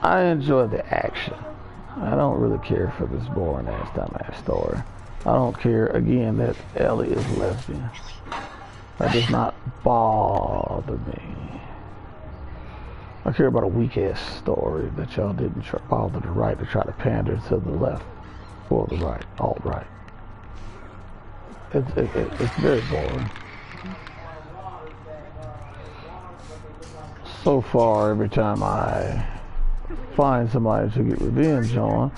I enjoy the action. I don't really care for this boring ass dumbass story. I don't care, again, that Ellie is lesbian. That does not bother me. I care about a weak ass story that y'all didn't bother to write to try to pander to the left or the right, alt-right. It's very boring. So far, every time I find somebody to get revenge on,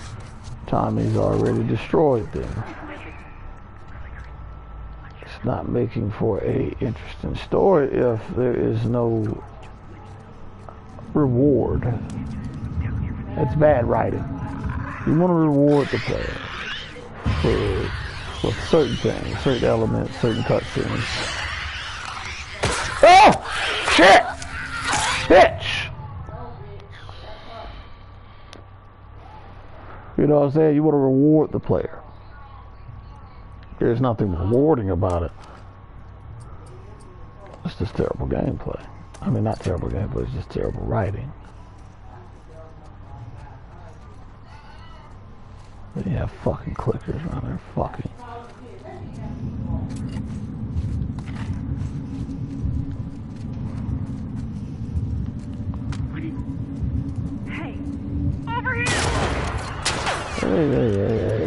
Tommy's already destroyed them. It's not making for a interesting story if there is no reward. It's bad writing. You want to reward the player for certain things, certain elements, certain cutscenes. Oh! Shit! Bitch! You know what I'm saying? You want to reward the player. There's nothing rewarding about it. It's just terrible gameplay. I mean, not terrible gameplay, it's just terrible writing. Then you have fucking clickers around there, fucking. Hey, over here!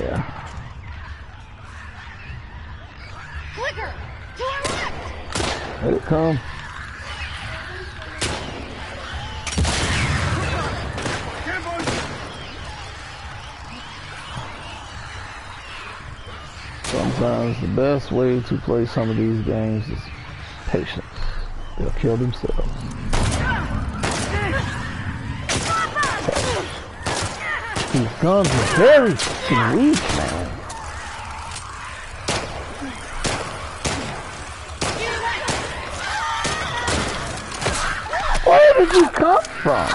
Yeah. Clicker! To our left! Let it come. Sometimes the best way to play some of these games is patience. They'll kill themselves. These guns are very fucking weak, man. Where did you come from?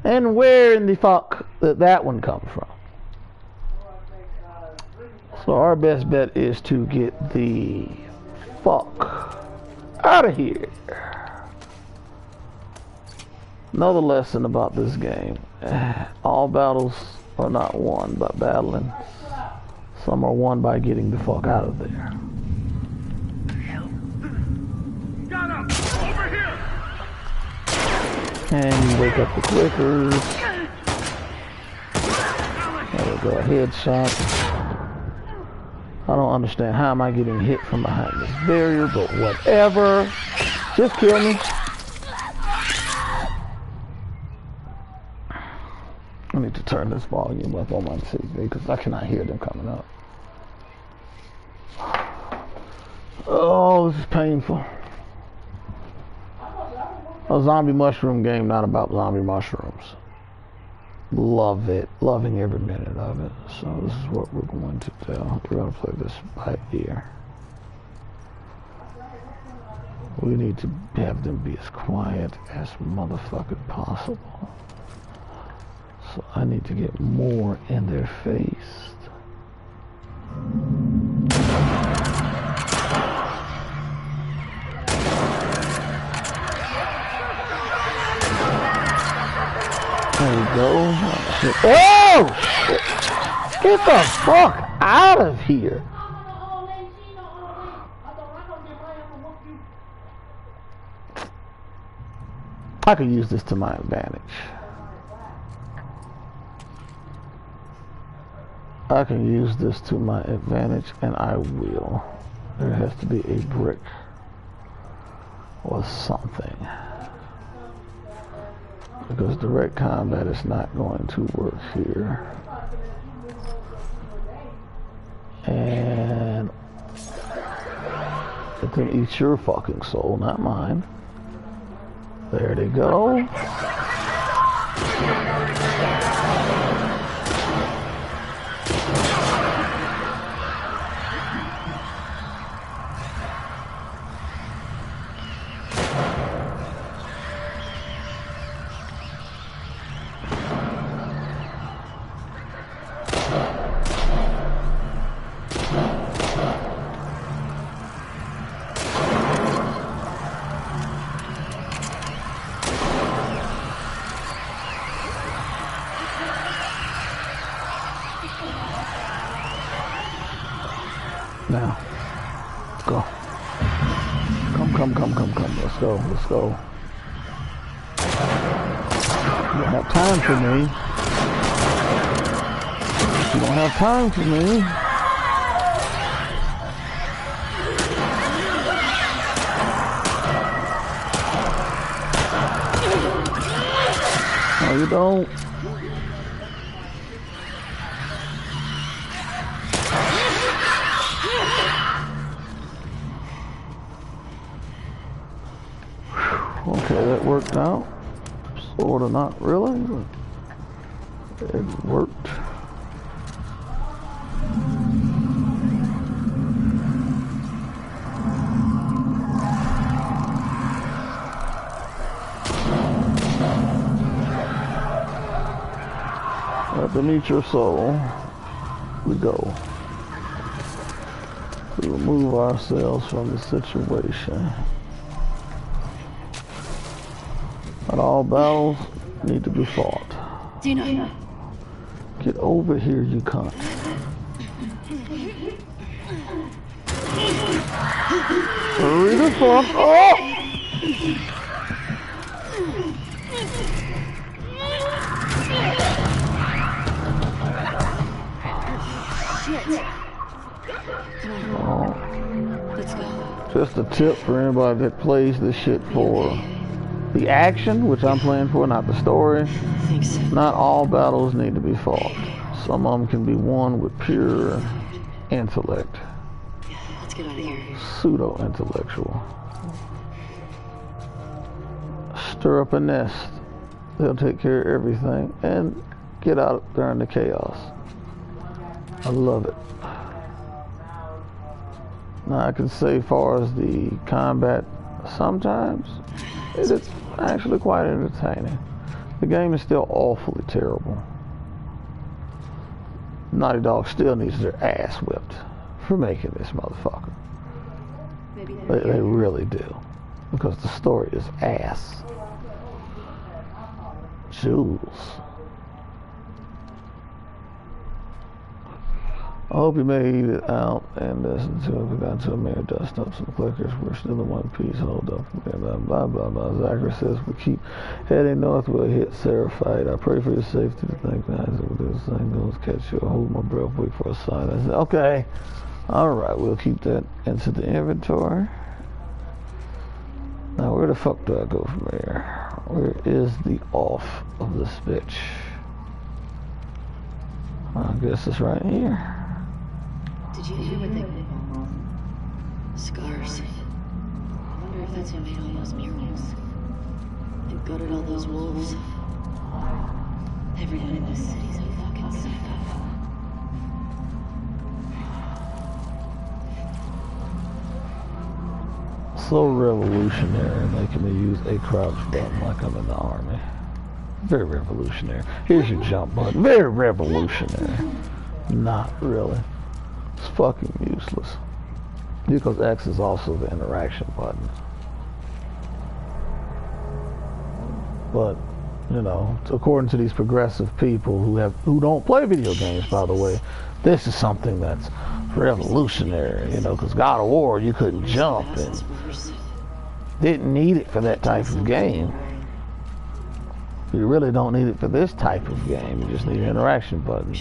And where in the fuck did that one come from? So our best bet is to get the fuck out of here. Another lesson about this game. All battles are not won by battling. Some are won by getting the fuck out of there. Got him! Over here! And you wake up the clickers. There we go, a headshot. I don't understand how am I getting hit from behind this barrier, but whatever. Just kill me. I need to turn this volume up on my TV because I cannot hear them coming up. Oh, this is painful. A zombie mushroom game, not about zombie mushrooms. Love it. Loving every minute of it. So this is what we're going to do. We're going to play this by ear. We need to have them be as quiet as motherfucking possible. So I need to get more in their face. There we go. Oh! Get the fuck out of here! I could use this to my advantage. I can use this to my advantage, and I will. There has to be a brick or something. Because direct combat is not going to work here. And it can eat your fucking soul, not mine. There they go. Now. Let's go. Come. Let's go. You don't have time for me. You don't have time for me. No, you don't. Okay, that worked out. Sort of, not really, but it worked. Beneath your soul, we go. We remove ourselves from the situation. Not all battles need to be fought. Dina. Get over here, you cunt. Hurry the fuck up! Let's go. Just a tip for anybody that plays this shit for the action, which I'm playing for, not the story. Thanks. Not all battles need to be fought. Some of them can be won with pure intellect. Let's get out of here. Pseudo-intellectual. Stir up a nest. They'll take care of everything and get out during the chaos. I love it. Now I can say, far as the combat, sometimes it is actually quite entertaining. The game is still awfully terrible. Naughty Dog still needs their ass whipped for making this motherfucker. They really do. Because the story is ass. Jules. I hope you made it out and listened to it. We got to a mere dust up some clickers. We're still in one piece. Hold up. Blah, blah, blah. Zachary says we keep heading north. We'll hit Seraphite. I pray for your safety. Thank God. We'll do the same. Don't catch you. Hold my breath. Wait for a sign. I said, okay. All right. We'll keep that into the inventory. Now, where the fuck do I go from here? Where is the off of this bitch? I guess it's right here. Did you hear what they did? Scars. I wonder if that's who made all those murals. And gutted all those wolves. Everyone in this city's a fucking psycho. So revolutionary, making me use a crouch button like I'm in the army. Very revolutionary. Here's your jump button. Very revolutionary. Not really. It's fucking useless. Because X is also the interaction button. But, you know, according to these progressive people who don't play video games, by the way, this is something that's revolutionary, you know, because God of War, you couldn't jump and didn't need it for that type of game. You really don't need it for this type of game. You just need an interaction button.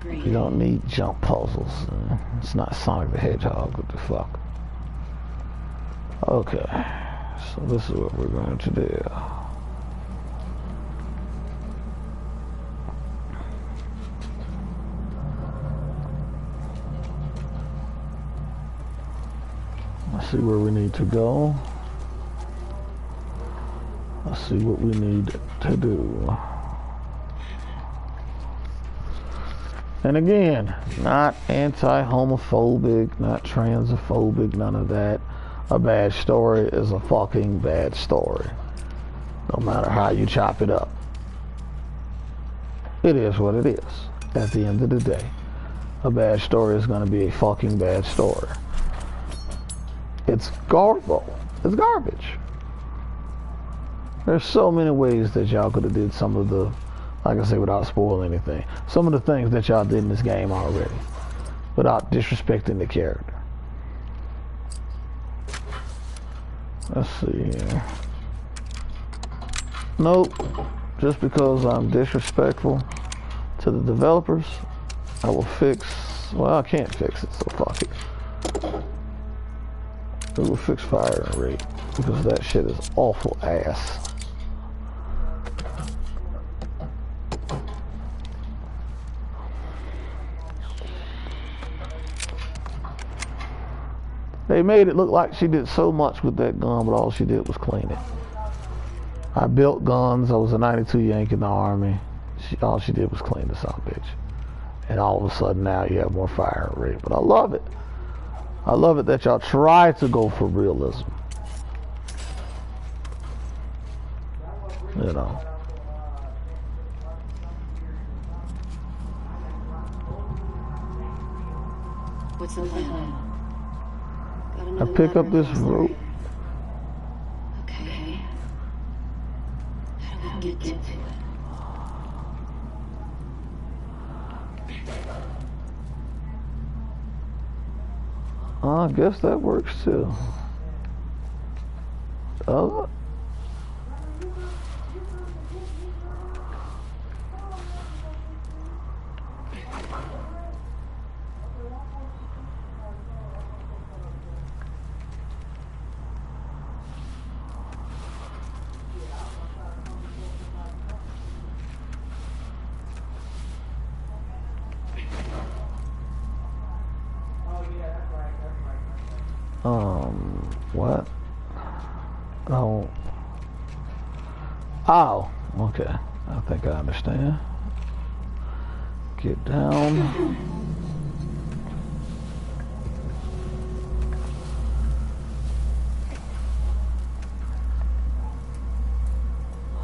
You don't need jump puzzles. It's not Sonic the Hedgehog. What the fuck? Okay. So this is what we're going to do. Let's see where we need to go. Let's see what we need to do. And again, not anti-homophobic, not transphobic, none of that. A bad story is a fucking bad story. No matter how you chop it up. It is what it is. At the end of the day. A bad story is going to be a fucking bad story. It's garbage. It's garbage. There's so many ways that y'all could have did some of the, like I say, without spoiling anything, some of the things that y'all did in this game already. without disrespecting the character. Let's see here. Nope. Just because I'm disrespectful to the developers, I will fix. Well, I can't fix it, so fuck it. We will fix fire rate because that shit is awful ass. They made it look like she did so much with that gun, but all she did was clean it. I built guns. I was a 92 Yank in the Army. All she did was clean the son of a bitch. And all of a sudden now you have more fire rate. But I love it. I love it that y'all try to go for realism. You know. What's the plan? I pick up this rope. Okay. How do we get to it? I guess that works too. Oh. What? Oh. Oh, okay. I think I understand. Get down.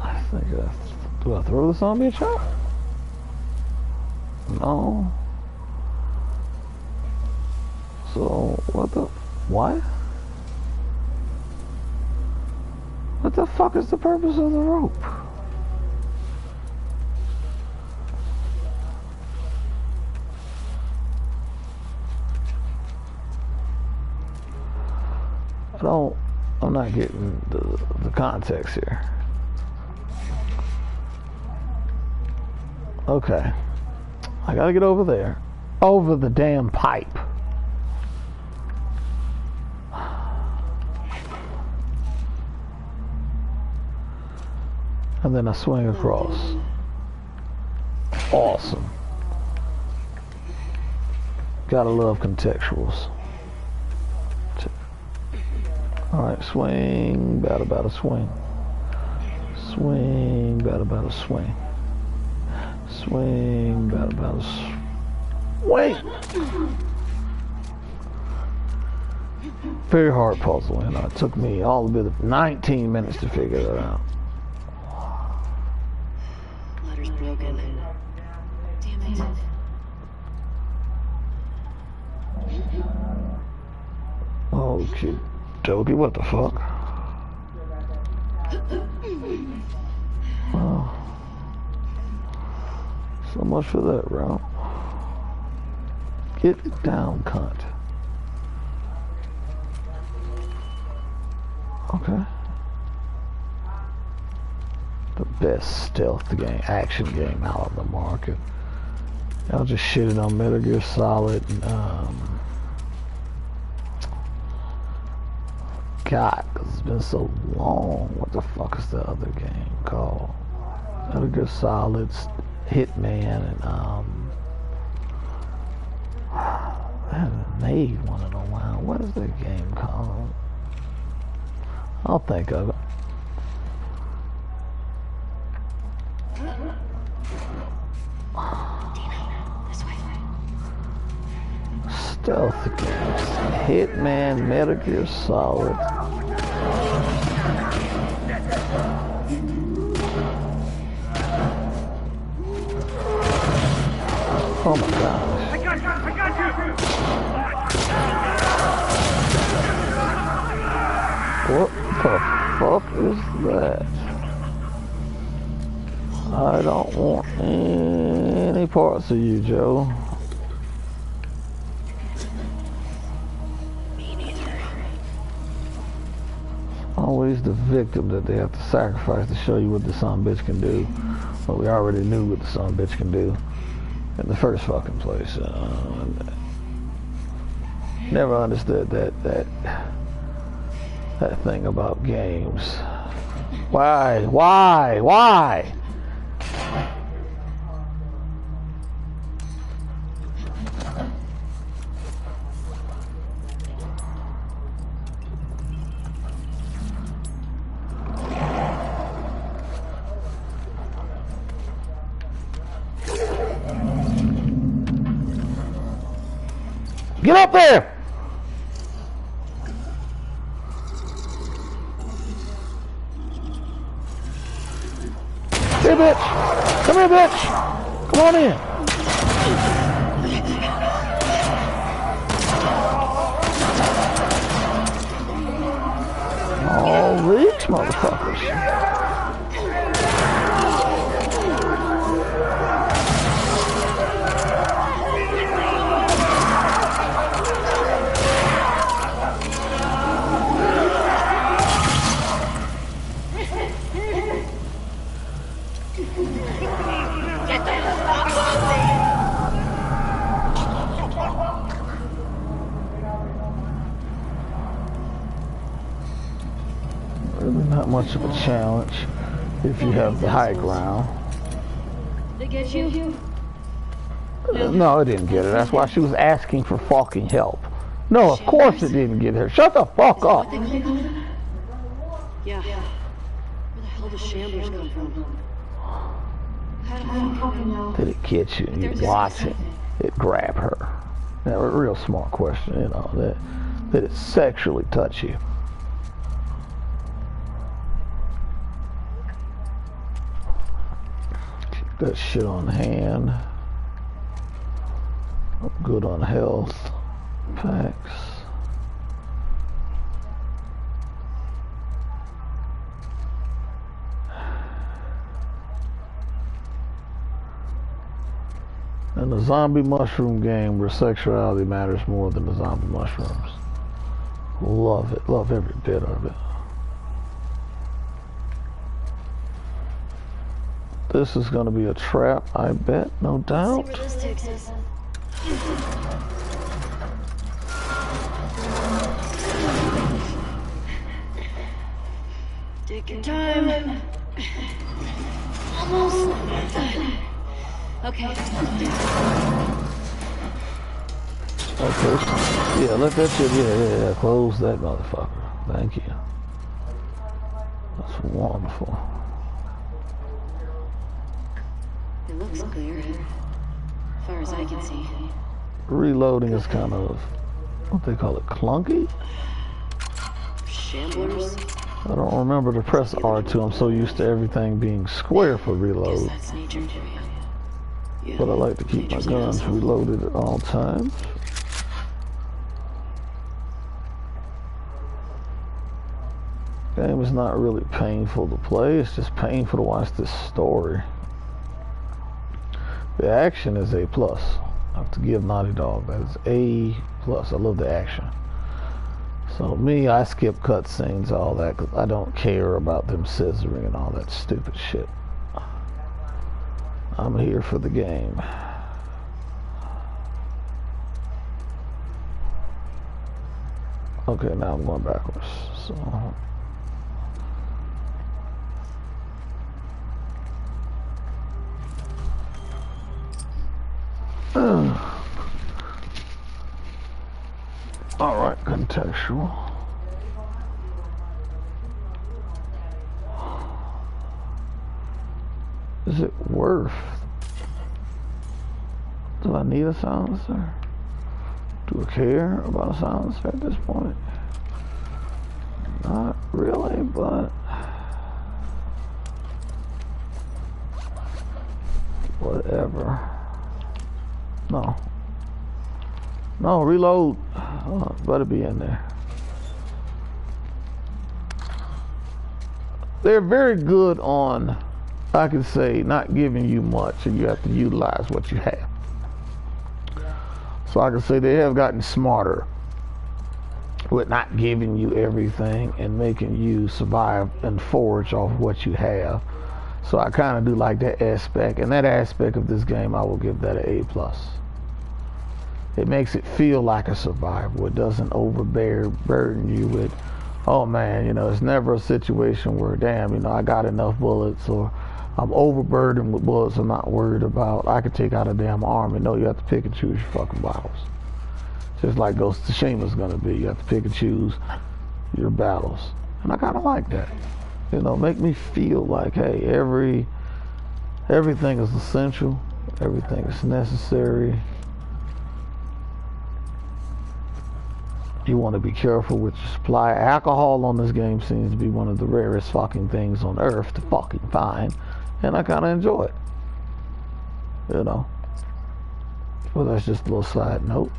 I think do I throw this on me a shot? No. So, what? What the fuck is the purpose of the rope? I'm not getting the context here. Okay. I gotta get over there. Over the damn pipe. And then I swing across. Awesome. Gotta love contextuals. Alright, swing, bada swing. Swing, bada swing. Swing, bada swing. Very hard puzzle, and it took me all a bit of 19 minutes to figure that out. Ladder's broken. Damn it. Okay, Toby, what the fuck? Oh. So much for that route. Get down, cunt. Okay. The best stealth game, action game out on the market. Y'all just shitted on Metal Gear Solid and God, 'cause it's been so long. What the fuck is the other game called? Metal Gear Solid, Hitman, and I haven't made one in a while. What is that game called? I'll think of it. Stealth games. Hitman, Metal Gear Solid. Oh my gosh. I got you! What the fuck is that? I don't want any parts of you, Joe. always the victim that they have to sacrifice to show you what the son bitch can do. Well, we already knew what the son bitch can do in the first fucking place. Never understood that thing about games. Why? Get up there! Here, bitch! Come here, bitch! Come on in! All these motherfuckers. Really not much of a challenge if you have the high ground. They get you? No, it didn't get her. That's why she was asking for fucking help. No, of course it didn't get her. Shut the fuck up. Yeah. Where the hell does Shamblers come from? How do you know? Did it get you? You watch it. It grab her. Now, a real smart question, you know, that it sexually touch you. Keep that shit on hand. I'm good on health. Packs. In the zombie mushroom game where sexuality matters more than the zombie mushrooms. Love it. Love every bit of it. This is going to be a trap, I bet, no doubt. See where this takes us. Take your time. Almost. Okay. Okay. Yeah, let that shit, yeah. Close that motherfucker. Thank you. That's wonderful. It looks clear. As far as I can see. Reloading is kind of, what they call it, clunky? Shamblers? I don't remember to press R2. I'm so used to everything being square for reload. Guess that's nature for you. Yeah, But I like to keep my guns reloaded at all times. Game is not really painful to play, it's just painful to watch this story. The action is A+. I have to give Naughty Dog, that is A+. I love the action. So me, I skip cutscenes, all that, because I don't care about them scissoring and all that stupid shit. I'm here for the game. Okay, now I'm going backwards. So all right, contextual. Is it worth? Do I need a silencer? Do I care about a silencer at this point? Not really, but whatever. No. No, reload. Oh, better be in there. They're very good on, I could say, not giving you much, and you have to utilize what you have. So I can say they have gotten smarter with not giving you everything and making you survive and forage off what you have. So I kind of do like that aspect, and that aspect of this game, I will give that an A+. It makes it feel like a survival. It doesn't burden you with, oh man, you know, it's never a situation where, damn, you know, I got enough bullets, or I'm overburdened with bullets I'm not worried about. I could take out a damn army. No, you have to pick and choose your fucking battles. Just like Ghost of Tsushima's gonna be. You have to pick and choose your battles. And I kinda like that. You know, make me feel like, hey, everything is essential, everything is necessary. You want to be careful with your supply. Alcohol on this game seems to be one of the rarest fucking things on earth to fucking find, and I kind of enjoy it. You know. Well, that's just a little side note.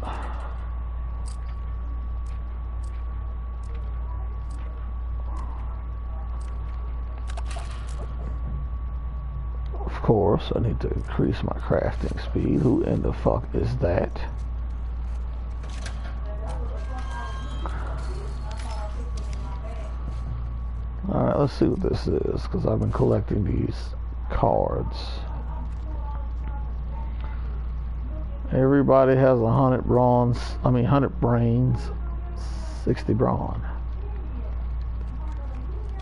Of course, I need to increase my crafting speed. Who in the fuck is that? Alright, let's see what this is, because I've been collecting these cards. Everybody has 100 brains, 60 brawn.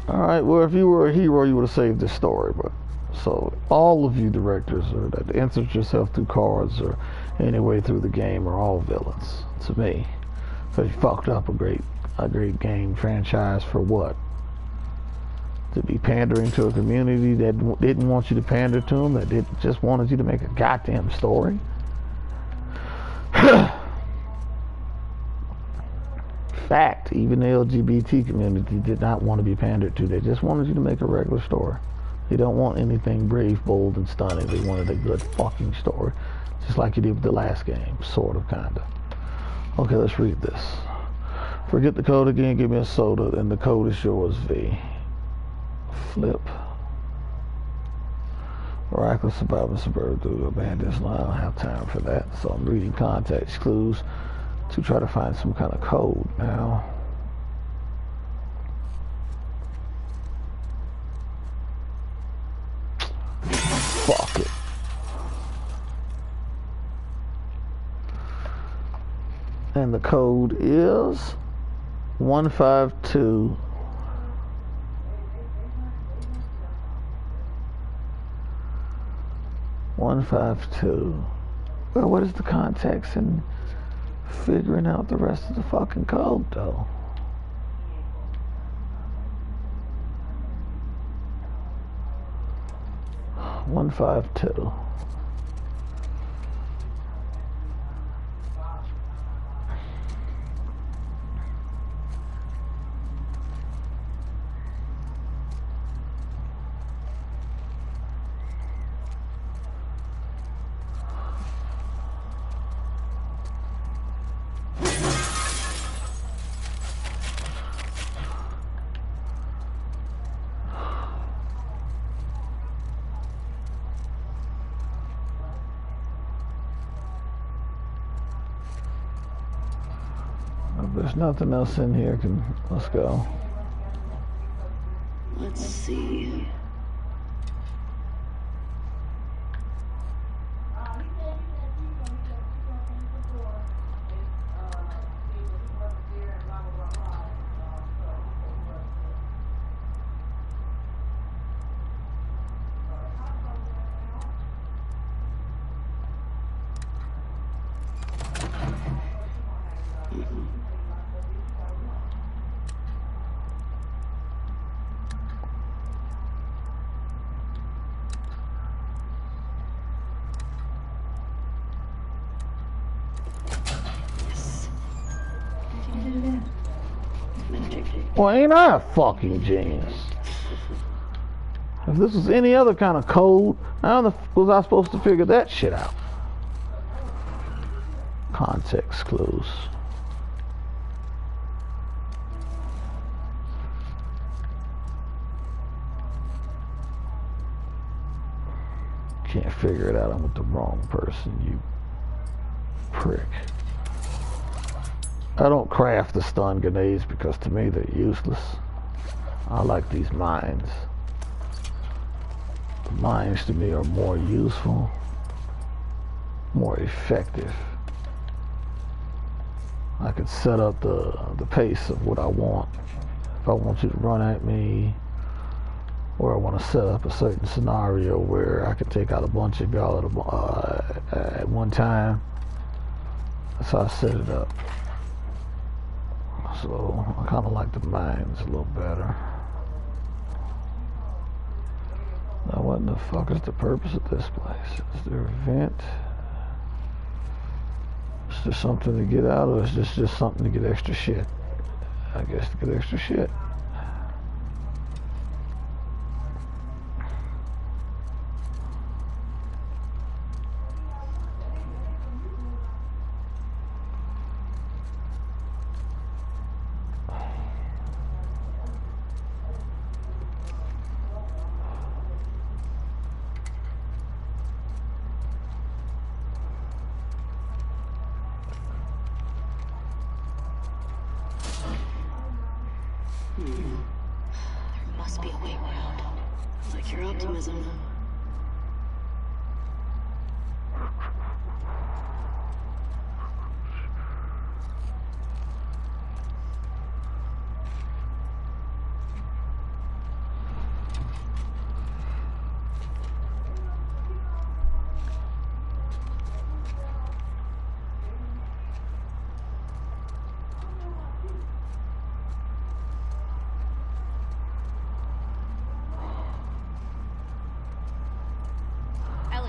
Alright, well, if you were a hero, you would have saved this story, but so all of you directors or that insert yourself through cards or any way through the game are all villains to me. So you fucked up a great game franchise for what? To be pandering to a community that didn't want you to pander to them, that just wanted you to make a goddamn story. Fact, even the LGBT community did not want to be pandered to. They just wanted you to make a regular story. They don't want anything brave, bold, and stunning. They wanted a good fucking story. Just like you did with the last game. Sort of, kind of. Okay, let's read this. Forget the code again. Give me a soda, and the code is yours, V. Flip. Miraculous survival suburb through abandoned line. I don't have time for that. So I'm reading context clues to try to find some kind of code now. Fuck it. And the code is 152. Well, what is the context in figuring out the rest of the fucking code, though? One 152. There's nothing else in here. Let's go. Let's see. Well, ain't I a fucking genius? If this was any other kind of code, how the fuck was I supposed to figure that shit out? Context clues. Can't figure it out. I'm with the wrong person, you prick. I don't craft the stun grenades because to me they're useless. I like these mines. The mines to me are more useful, more effective. I could set up the pace of what I want. If I want you to run at me, or I want to set up a certain scenario where I can take out a bunch of y'all at one time. That's how I set it up. So I kind of like the mines a little better. Now what in the fuck is the purpose of this place? Is there a vent? Is there something to get out, or is this just something to get extra shit? I guess to get extra shit. There must be a way around. I like your optimism.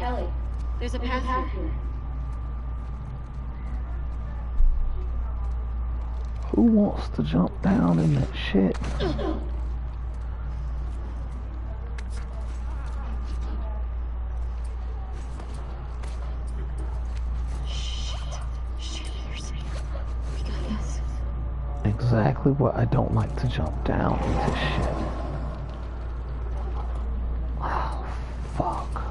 Ellie, there's a path here. Who wants to jump down in that shit? Shit, Mercy. We got this. Exactly what I don't like to jump down into shit. Oh, fuck.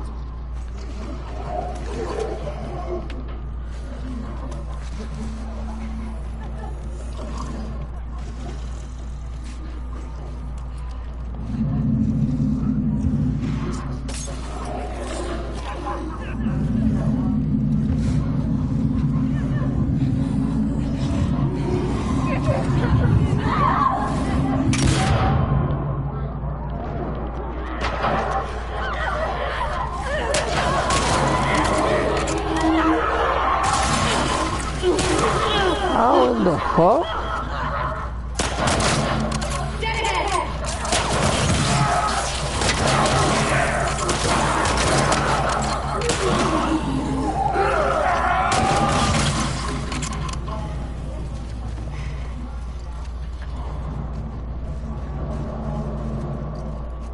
How in the fuck?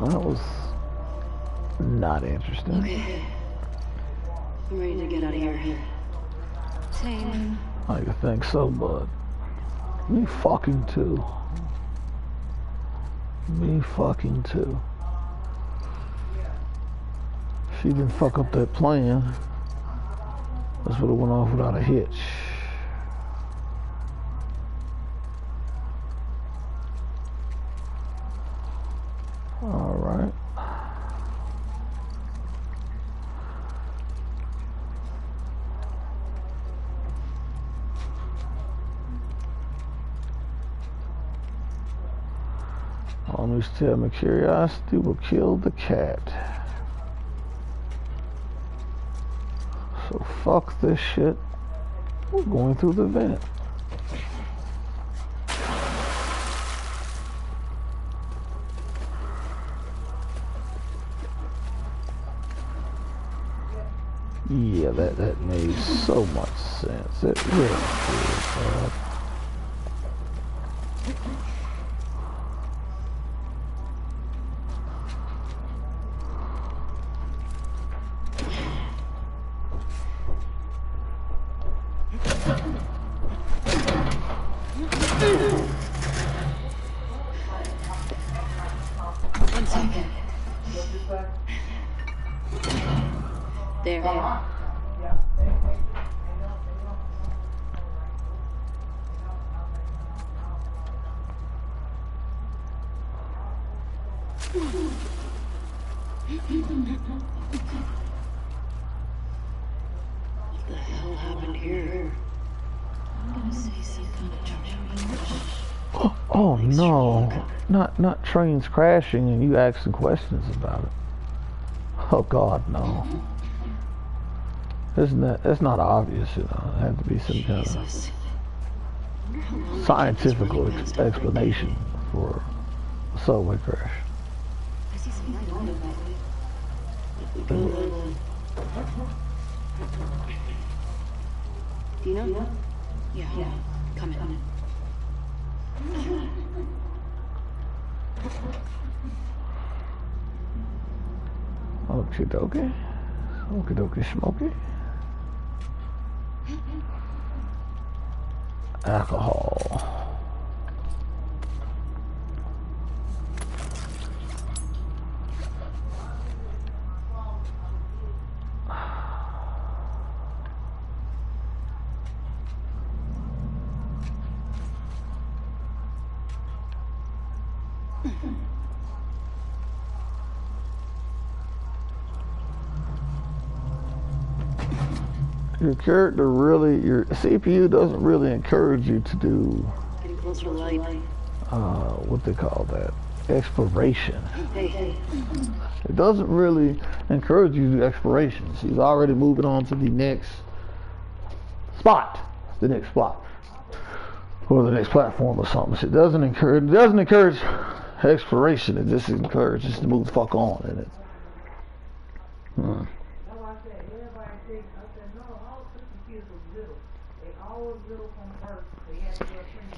That was not interesting. Okay. I'm ready to get out of here. Same. I think so, bud. Me fucking too. Me fucking too. She didn't fuck up that plan. This would have went off without a hitch. All right. Always tell me curiosity will kill the cat. So fuck this shit. We're going through the vent. Yeah, that made so much sense. It really did, bud. One second. There. What the hell happened here? I'm gonna say some kind of train. Oh no, not trains crashing and you asking questions about it. Oh God, no. That's not obvious, you know. It had to be some kind of scientific explanation for a subway crash. I see some light on it that way. If we go then. Do you know? Yeah. Come in. Okie dokie. Okie dokie smoky. Alcohol. Your character really, your CPU doesn't really encourage you to do, Getting closer to light. what they call that, exploration. Hey. It doesn't really encourage you to do exploration. She's already moving on to the next spot, or the next platform or something. So it doesn't encourage exploration. It just encourages to move the fuck on in it.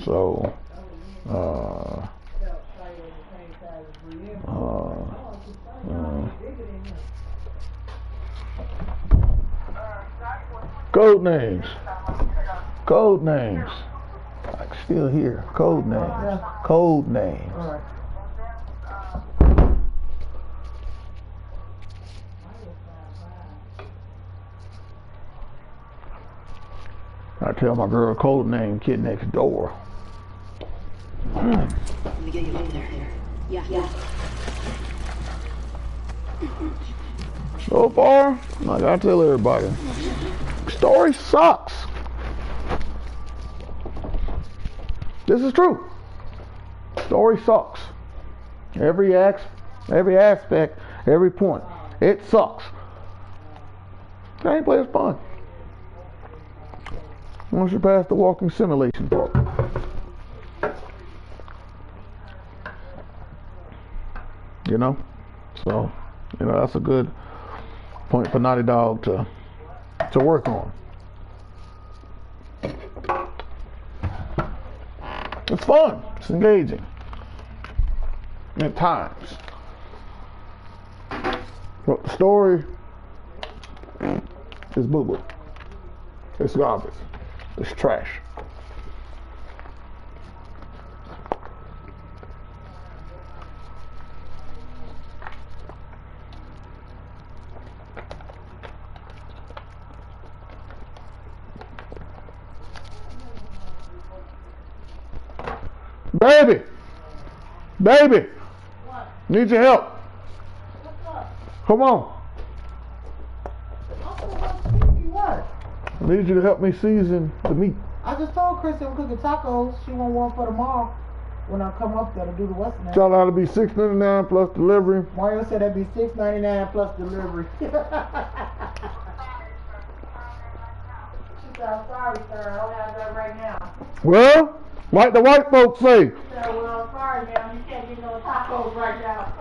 So, code names. I can still hear code names. I tell my girl code name, kid next door. Let me get you up there. Yeah. So far, I gotta tell everybody, story sucks. This is true. Story sucks. Every aspect, every point. It sucks. Gameplay is fun. Once you pass the walking simulation part. You know? So, that's a good point for Naughty Dog to work on. It's fun. It's engaging. At times. But the story is boo-boo. It's garbage. It's trash. Baby, What? need your help. What's up? Come on. Uncle, what? I need you to help me season the meat. I just told Chrissy I'm cooking tacos. She want one for tomorrow when I come up there to do the what's name. Tell her to be $6.99 plus delivery. Mario said that'd be $6.99 plus delivery. She said, I'm sorry, sir. I don't have that right now. Well, like the white folks say. She said, well, I'm sorry, ma'am. You can't get no tacos right now.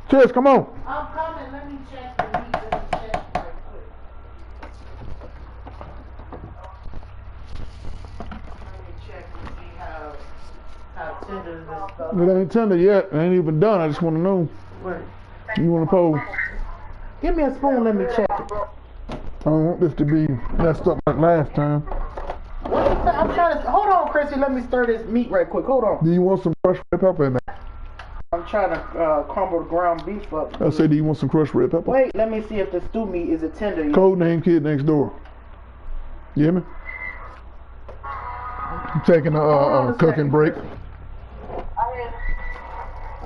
Cheers, come on. I'm coming. Let me check the meat. Let me check right quick. Let me check and see how tender this stuff is. It ain't tender yet. It ain't even done. I just want to know. Wait. You want to pose? Give me a spoon. Let me check it. I don't want this to be messed up like last time. I'm trying to. Hold on, Chrissy. Let me stir this meat right quick. Hold on. Do you want some crushed red pepper in there? I'm trying to crumble the ground beef up. I said, do you want some crushed red pepper? Wait, let me see if the stew meat is it tender yet. Code name kid next door. You hear me? I'm taking a cooking break.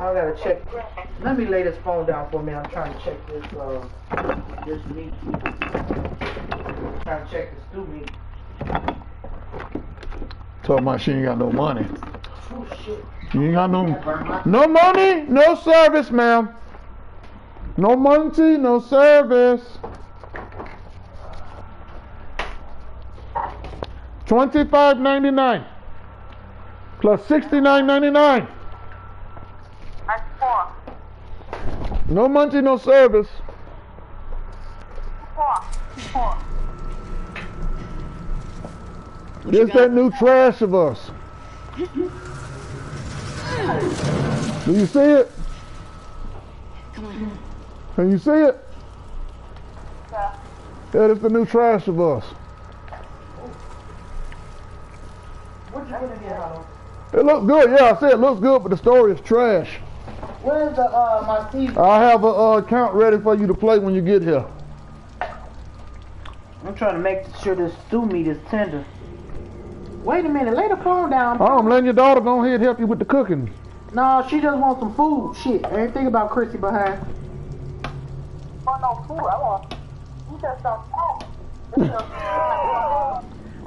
I gotta check. Let me lay this phone down for me. I'm trying to check this meat. Trying to check this stew meat. Talking about she ain't got no money. Oh shit. You ain't got no money, no service, ma'am. No money, no service. $25.99 plus $69.99. That's 4. No money, no service. 4. This that new trash of us. Do you see it? Come on. Can you see it? Yeah. Yeah, that's the new trash of us. What you put in here, Hollow? It looks good, yeah, I said it looks good, but the story is trash. Where's the my TV? I have a account ready for you to play when you get here. I'm trying to make sure this stew meat is tender. Wait a minute, lay the phone down. Oh, I'm letting your daughter go ahead and help you with the cooking. No, she just wants some food. Shit, I ain't think about Chrissy behind. Oh, no food. I want. You just don't talk.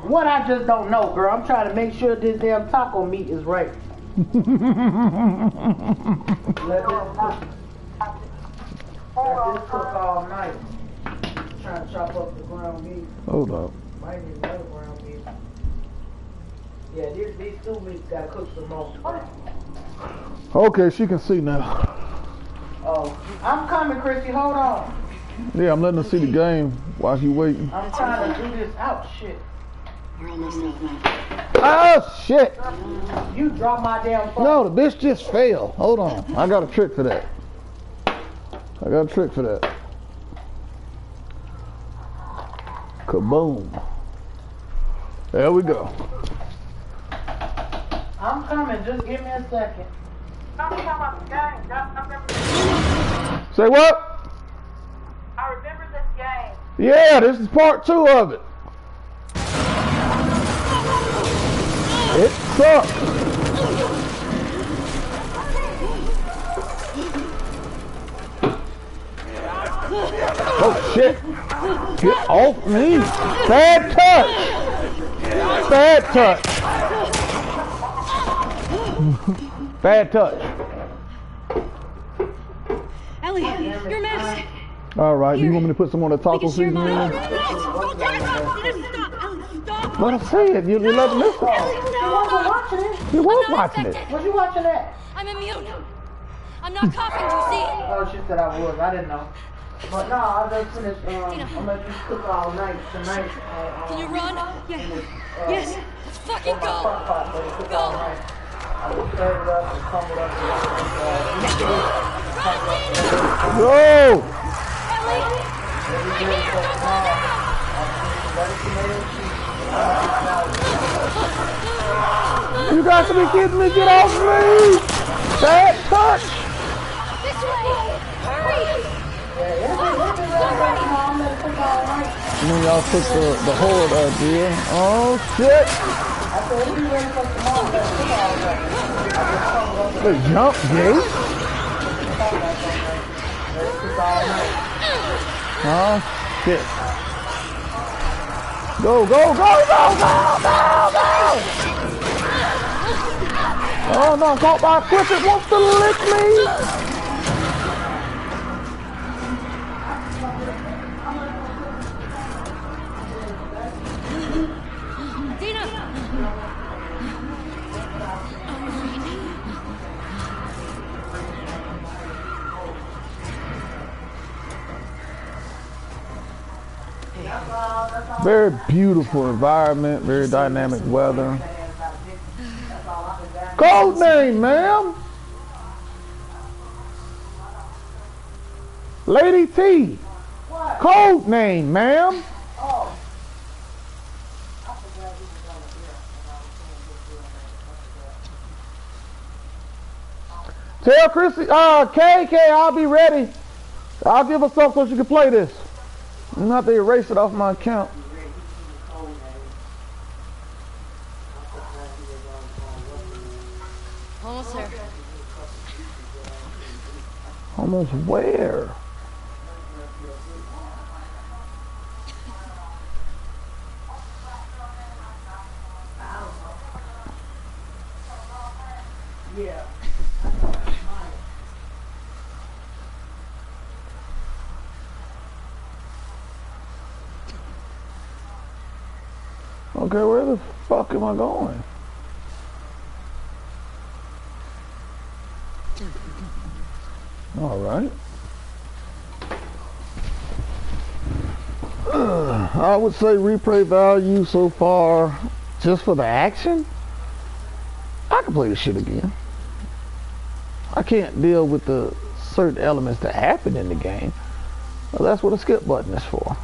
What I just don't know, girl. I'm trying to make sure this damn taco meat is right. Let this cook all night. Trying to chop up the ground meat. Hold up. Might need another ground meat. Yeah, these stew meats gotta cook some more. Okay, she can see now. Oh, I'm coming, Chrissy. Hold on. Yeah, I'm letting her see the game while she waiting. I'm trying to do this out. Shit. We're almost out now. Oh, shit. You dropped my damn phone. No, the bitch just fell. Hold on. I got a trick for that. I got a trick for that. Kaboom. There we go. I'm coming. Just give me a second. Tell me about the game. Say what? I remember this game. Yeah, this is part 2 of it. It sucks. Oh shit. Get off me. Bad touch. Bad touch. Bad touch. Ellie, your mask. All right, you want me to put some on the taco seasoning in? Stop. What I said, you let them listen. You wasn't watching it. You was watching it. Was you watching that? I'm immune. I'm not coughing, do you see? Oh, she said I was. I didn't know. But no, I just finished. I'm let you cook all night tonight. Can you run? Yeah. Yes. Let's fucking go. Go. I will stir it up and crumble up. Go! Ellie! Right here, don't go down! You got to be kidding me! Get off me! Bad touch! This way! Hurry! And then y'all took the whole idea. Oh shit! The jump gate? Oh shit. Go, go, go, go, go, go, go! Oh no, caught by a cricket wants to lick me! Dina! Very beautiful environment, very dynamic weather. Code name, ma'am. Lady T. Code name, ma'am. Tell Chrissy, KK, I'll be ready. I'll give her something so she can play this. I'm gonna have to erase it off my account. Almost there. Almost where? Yeah. Okay, where the fuck am I going? All right. I would say replay value so far, just for the action. I can play this shit again. I can't deal with the certain elements that happen in the game. Well, that's what a skip button is for.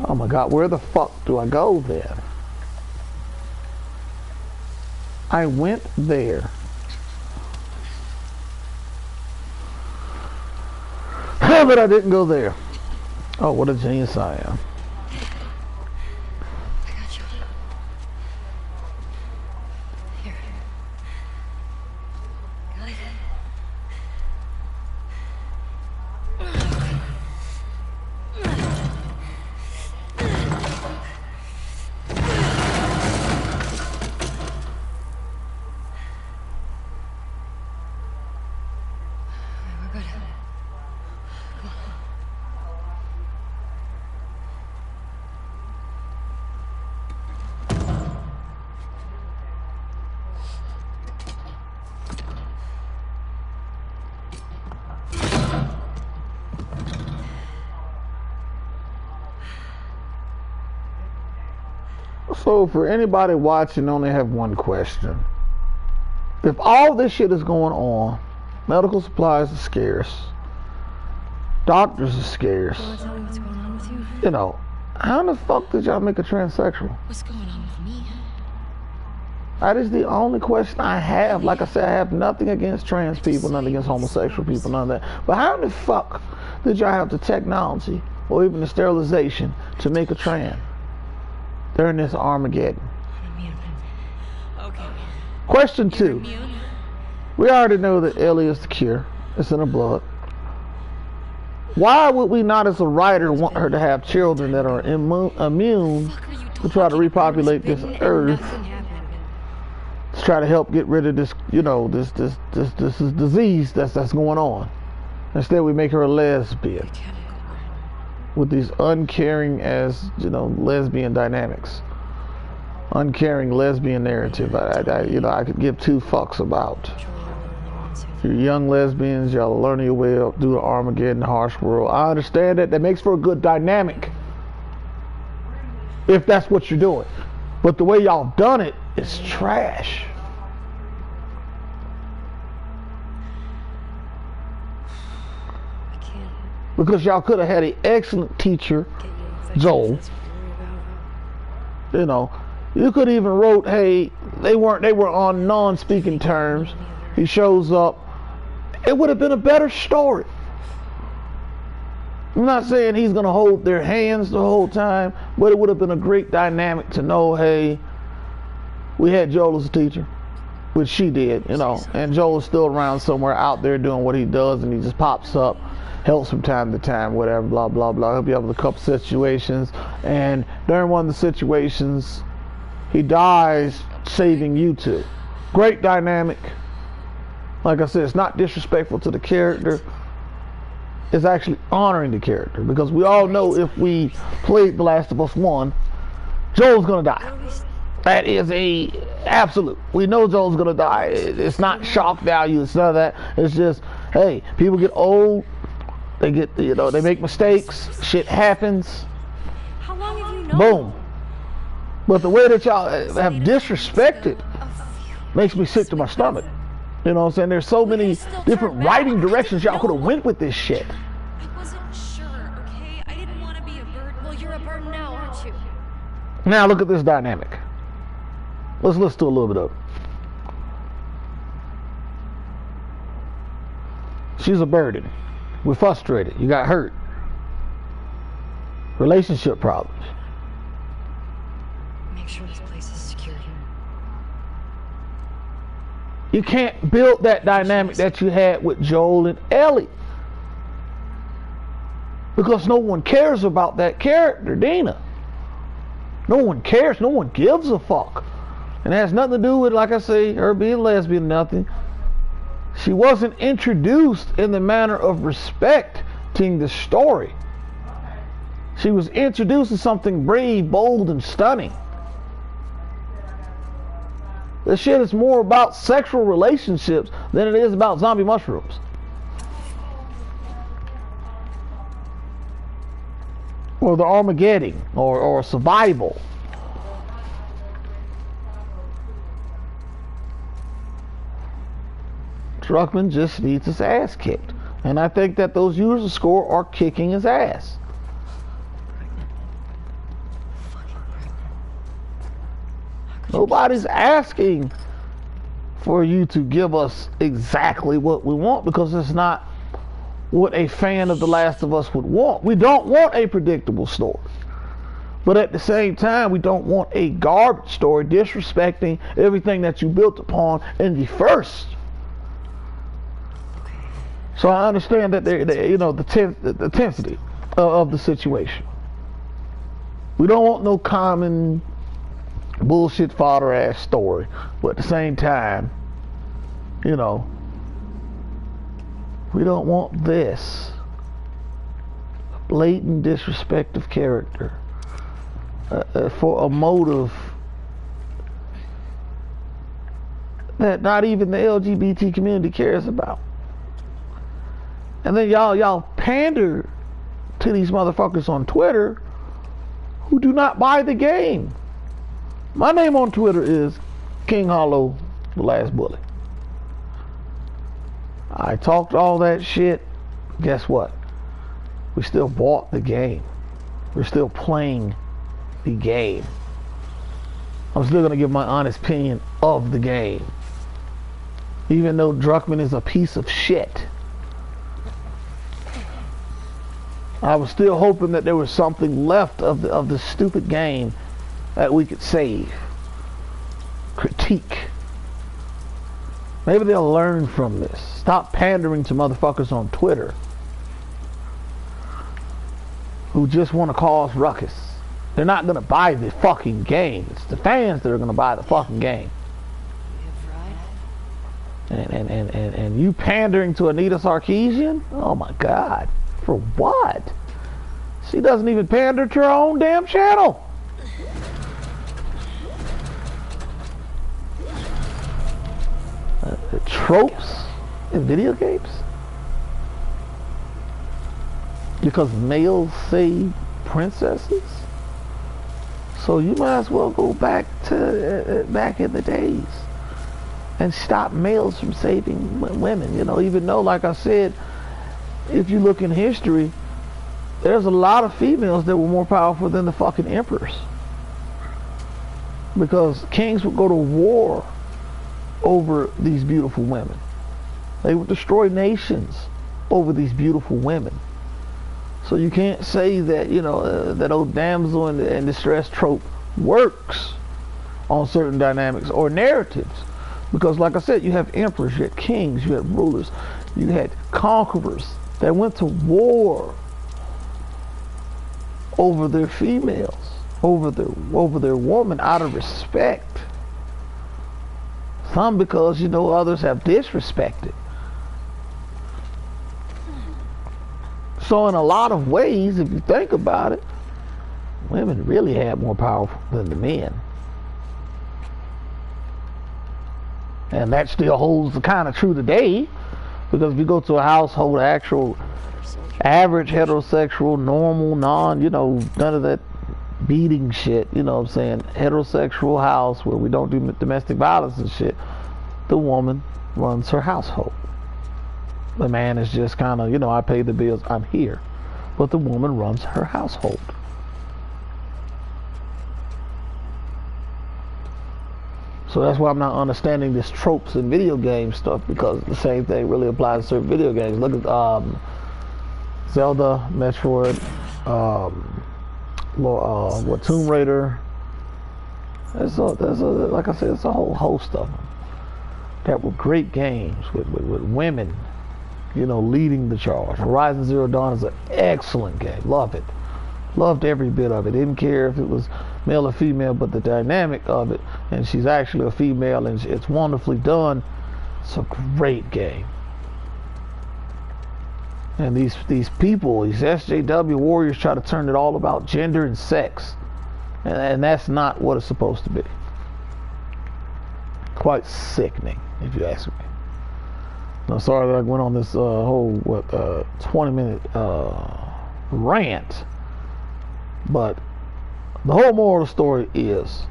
Oh my God, where the fuck do I go then? I went there. But I didn't go there. Oh, what a genius I am. I got you. Here. Got it. We're good. So for anybody watching, I only have one question. If all this shit is going on, medical supplies are scarce, doctors are scarce, You wanna tell me what's going on with you? you know, how the fuck did y'all make a transsexual? What's going on with me? That is the only question I have. Like I said, I have nothing against trans people, nothing against homosexual people, none of that. But how the fuck did y'all have the technology or even the sterilization to make a trans during this Armageddon? I'm immune. Okay. Question You're 2. immune? We already know that Ellie is the cure. It's in her blood. Why would we not, as a writer, want her to have children that are immune Fuck are you to try to talking repopulate about? this Nothing earth, happened. to try to help get rid of this, you know, this disease that's going on? Instead, we make her a lesbian with these uncaring, as you know, lesbian dynamics, uncaring lesbian narrative. I could give two fucks about. You're young lesbians, y'all are learning your way up through the Armageddon harsh world. I understand that makes for a good dynamic if that's what you're doing, but the way y'all done it is trash. I can't Because y'all could have had an excellent teacher, get you infected. Joel. That's what you're worried about. You know, you could even wrote, hey, they were on non-speaking terms. He shows up. It would have been a better story. I'm not saying he's gonna hold their hands the whole time, but it would have been a great dynamic to know, hey, we had Joel as a teacher, which she did, you know, and Joel is still around somewhere out there doing what he does, and he just pops up, helps from time to time, whatever, blah, blah, blah. He'll be up with a couple situations, and during one of the situations, he dies saving you two. Great dynamic. Like I said, it's not disrespectful to the character. It's actually honoring the character, because we all know if we played The Last of Us 1, Joel's gonna die. That is a absolute. We know Joel's gonna die. It's not shock value. It's none of that. It's just, hey, people get old. They get, you know, they make mistakes. Shit happens. How long have you known? Boom. But the way that y'all have disrespected makes me sick to my stomach. You know what I'm saying? There's so many different writing directions y'all could have went with this shit. I wasn't sure, okay? I didn't want to be a bird. Well, you're a bird now, aren't you? Now look at this dynamic. Let's listen to a little bit of it. She's a burden. We're frustrated. You got hurt. Relationship problems. Make sure this place is secure. You can't build that dynamic that you had with Joel and Ellie. Because no one cares about that character, Dina. No one cares. No one gives a fuck. And it has nothing to do with, like I say, her being lesbian, nothing. She wasn't introduced in the manner of respecting the story. She was introduced as something brave, bold, and stunning. This shit is more about sexual relationships than it is about zombie mushrooms. Or the Armageddon, or survival. Druckmann just needs his ass kicked. And I think that those user score are kicking his ass. Nobody's asking for you to give us exactly what we want, because it's not what a fan of The Last of Us would want. We don't want a predictable story. But at the same time, we don't want a garbage story disrespecting everything that you built upon in the first. So I understand that the intensity of the situation. We don't want no common bullshit fodder ass story, but at the same time, we don't want this blatant disrespect of character for a motive that not even the LGBT community cares about. And then y'all pander to these motherfuckers on Twitter who do not buy the game. My name on Twitter is kinghollo, the last bullet. I talked all that shit. Guess what? We still bought the game. We're still playing the game. I'm still gonna give my honest opinion of the game, even though Druckmann is a piece of shit. I was still hoping that there was something left of the stupid game that we could save. Critique. Maybe they'll learn from this. Stop pandering to motherfuckers on Twitter who just want to cause ruckus. They're not going to buy the fucking game. It's the fans that are going to buy the fucking game. And you pandering to Anita Sarkeesian? Oh my God. For what? She doesn't even pander to her own damn channel. Tropes in video games? Because males save princesses? So you might as well go back to back in the days and stop males from saving women. Even though, like I said, if you look in history, there's a lot of females that were more powerful than the fucking emperors. Because kings would go to war over these beautiful women. They would destroy nations over these beautiful women. So you can't say that, that old damsel in distress trope works on certain dynamics or narratives. Because like I said, you have emperors, you had kings, you had rulers, you had conquerors that went to war over their females, over their woman out of respect. Some because, others have disrespected. So in a lot of ways, if you think about it, women really had more power than the men. And that still holds kind of true today, because if you go to a household, actual average heterosexual, normal, none of that beating shit, heterosexual house where we don't do domestic violence and shit, the woman runs her household. The man is just kind of, I pay the bills, I'm here. But the woman runs her household. So that's why I'm not understanding this tropes in video game stuff, because the same thing really applies to certain video games. Look at Zelda, Metroid, what Tomb Raider. There's like I said, it's a whole host of them that were great games with women, you know, leading the charge. Horizon Zero Dawn is an excellent game. Love it. Loved every bit of it. Didn't care if it was male or female, but the dynamic of it, and she's actually a female, and it's wonderfully done. It's a great game. And these people, these SJW warriors, try to turn it all about gender and sex, and that's not what it's supposed to be. Quite sickening, if you ask me. I'm sorry that I went on this whole 20-minute rant, but the whole moral of the story is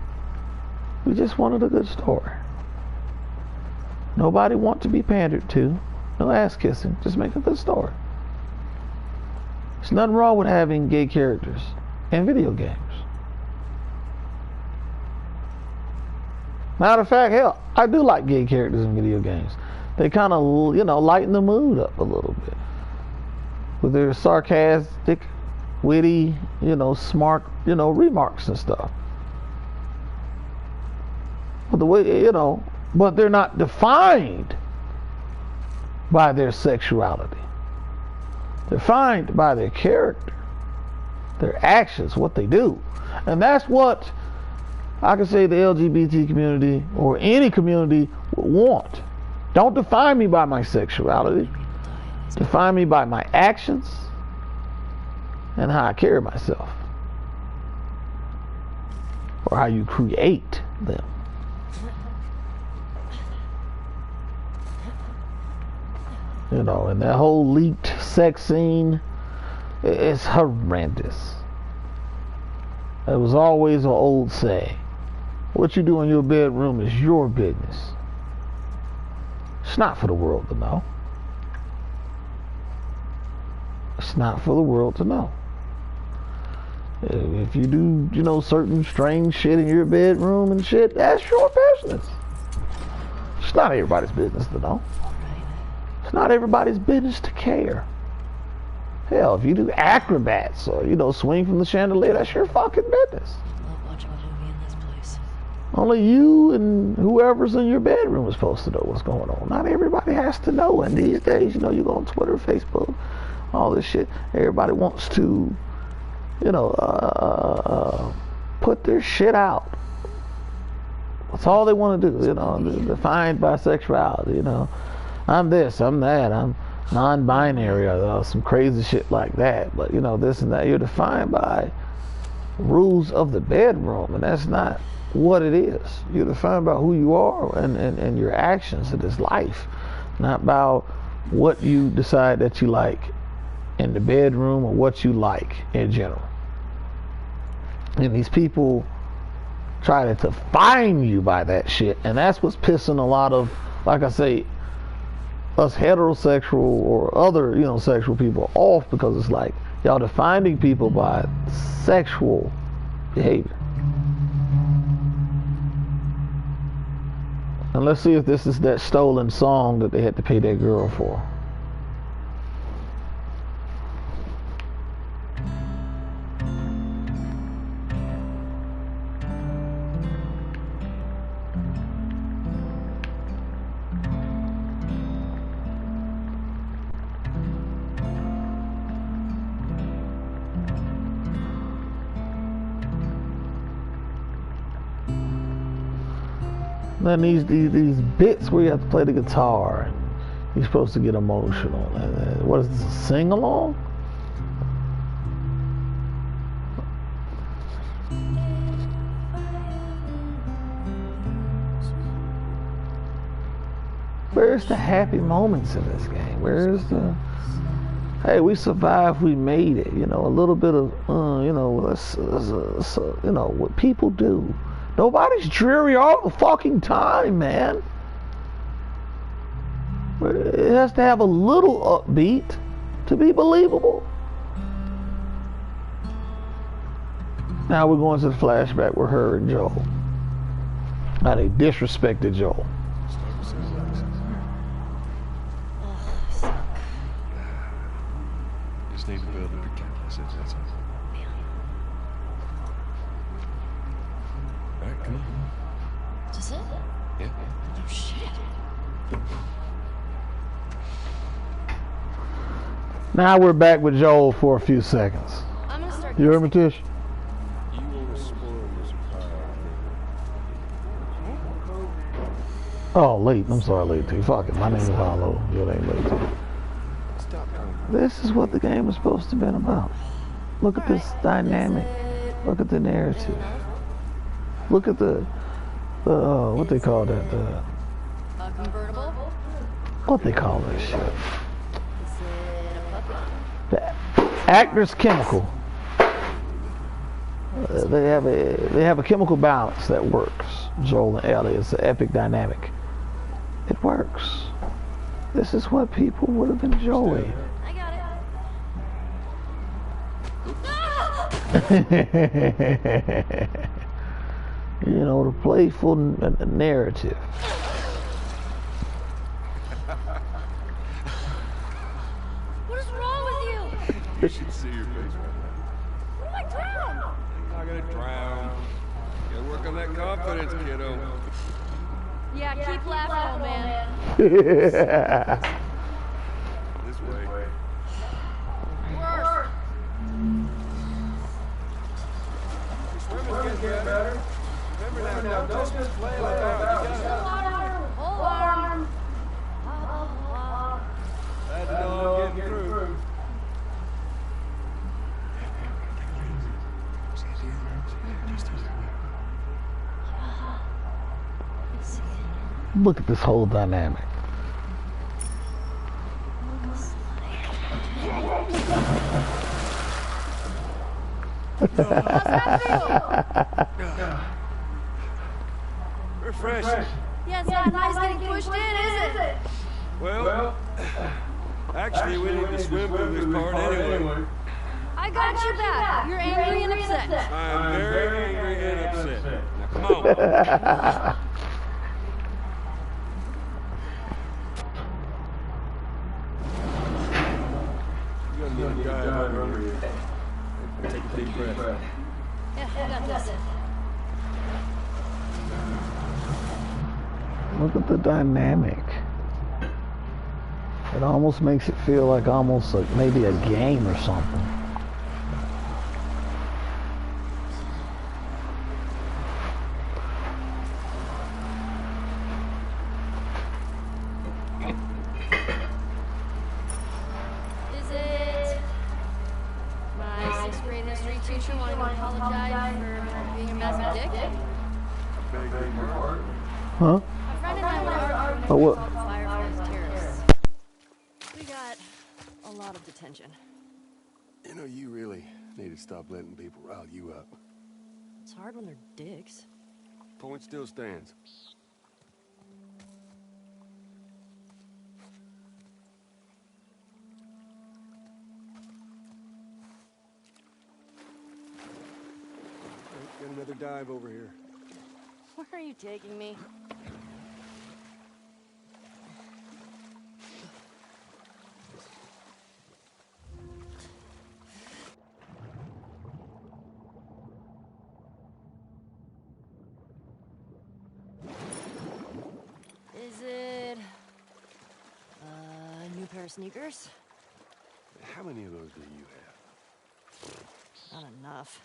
we just wanted a good story. Nobody want to be pandered to. No ass kissing. Just make a good story. There's nothing wrong with having gay characters in video games. Matter of fact, hell, I do like gay characters in video games. They kind of, you know, lighten the mood up a little bit with their sarcastic, witty, you know, smart, you know, remarks and stuff. But the way, you know, but they're not defined by their sexuality. They're defined by their character, their actions, what they do. And that's what I can say the LGBT community or any community would want. Don't define me by my sexuality. Define me by my actions and how I carry myself, or how you create them. You know, and that whole leaked sex scene is horrendous. It was always an old saying, what you do in your bedroom is your business. It's not for the world to know. It's not for the world to know. If you do, you know, certain strange shit in your bedroom and shit, that's your business. It's not everybody's business to know. It's not everybody's business to care. Hell, if you do acrobats or, you know, swing from the chandelier, that's your fucking business. Love watching a movie in this place. Only you and whoever's in your bedroom is supposed to know what's going on. Not everybody has to know. And these days, you know, you go on Twitter, Facebook, all this shit. Everybody wants to, you know, put their shit out. That's all they want to do, you know, defined by sexuality, you know. I'm this, I'm that, I'm non-binary, or some crazy shit like that. But, you know, this and that, you're defined by rules of the bedroom, and that's not what it is. You're defined by who you are and your actions in this life, not by what you decide that you like in the bedroom or what you like in general. And these people try to define you by that shit, and that's what's pissing a lot of, like I say, us heterosexual or other, you know, sexual people off, because it's like y'all defining people by sexual behavior. And let's see if this is that stolen song that they had to pay that girl for. Then these bits where you have to play the guitar and you're supposed to get emotional. And what is this, a sing-along? Where's the happy moments in this game? Where's the, hey, we survived, we made it, you know, a little bit of, you know, you know, what people do. Nobody's dreary all the fucking time, man. It has to have a little upbeat to be believable. Now we're going to the flashback with her and Joel. How they disrespected Joel. Just need to build a big campus. Come on. Is it? Yeah. Oh, shit. Now we're back with Joel for a few seconds. I'm gonna start. You heard me, Tish? You want to spoil this pie. Oh, late. I'm sorry, late T. Fuck it. My name is Hollow. Your name late T. Stop calling. This is what the game is supposed to be about. Look at this dynamic. Look at the narrative. Look at the what they call that? A convertible? What they call that shit? Is it a puppy? The actor's chemical. They have a chemical balance that works. Joel and Ellie, it's an epic dynamic. It works. This is what people would have enjoyed. I got it. You know, the playful narrative. What is wrong with you? You should see your face right now. What if I drown? I'm not gonna drown. You gotta work on that confidence, kiddo. Yeah, keep laughing, old man. This way. Worse. Swimming's getting better. Remember now, don't just flail about. You gotta... Hold arm. Glad to know I'm getting through. Look at this whole dynamic. Refreshing. Yeah, it's not nice getting pushed in, is it? Well, actually, we need to swim through this part anyway. I got your back. You're angry and upset. I'm very angry and upset. Now, come on. You got a little guy over here. Take a deep breath. Yeah, I got this. Look at the dynamic. It almost makes it feel like maybe a game or something. Is it my 6th grade history teacher wanting to apologize for being a massive dick? Huh? A friend and I were arguing Oh, what? about Firefly's terrorists. We got a lot of detention. You know, you really need to stop letting people rile you up. It's hard when they're dicks. Point still stands. Got another dive over here. Where are you taking me? Is it a new pair of sneakers? How many of those do you have? Not enough.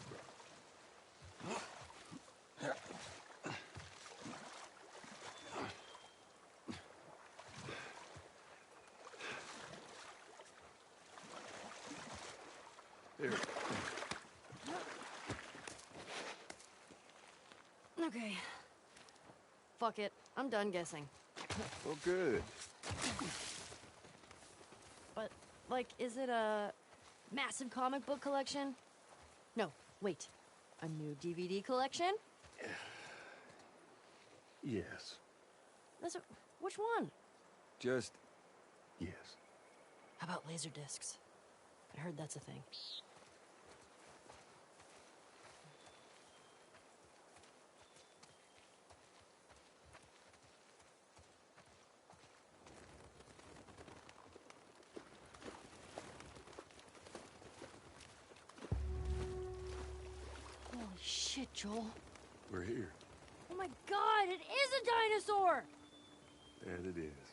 Here. Okay. Fuck it. I'm done guessing. Oh, good. But, like, is it a massive comic book collection? No, wait. A new DVD collection? Yes. Which one? Just yes. How about laser discs? I heard that's a thing. Holy shit, Joel. We're here. my god, it is a dinosaur! That it is.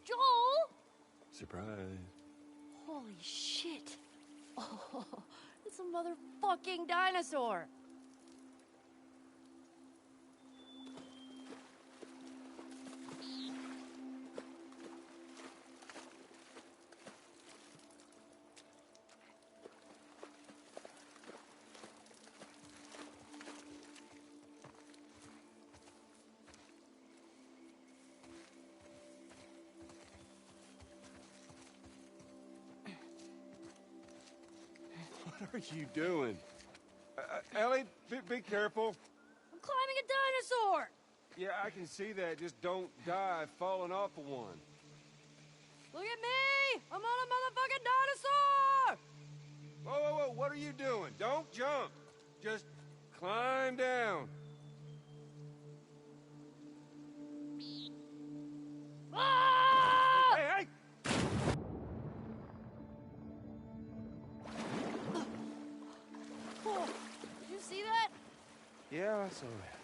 Joel! Surprise. Holy shit. Oh, it's a motherfucking dinosaur. What are you doing? Ellie, be careful. I'm climbing a dinosaur! Yeah, I can see that. Just don't die falling off of one. Look at me! I'm on a motherfucking dinosaur! Whoa, whoa, whoa, what are you doing? Don't jump. Just climb down. Ah! Hey, hey! Oh, did you see that? Yeah, I saw that.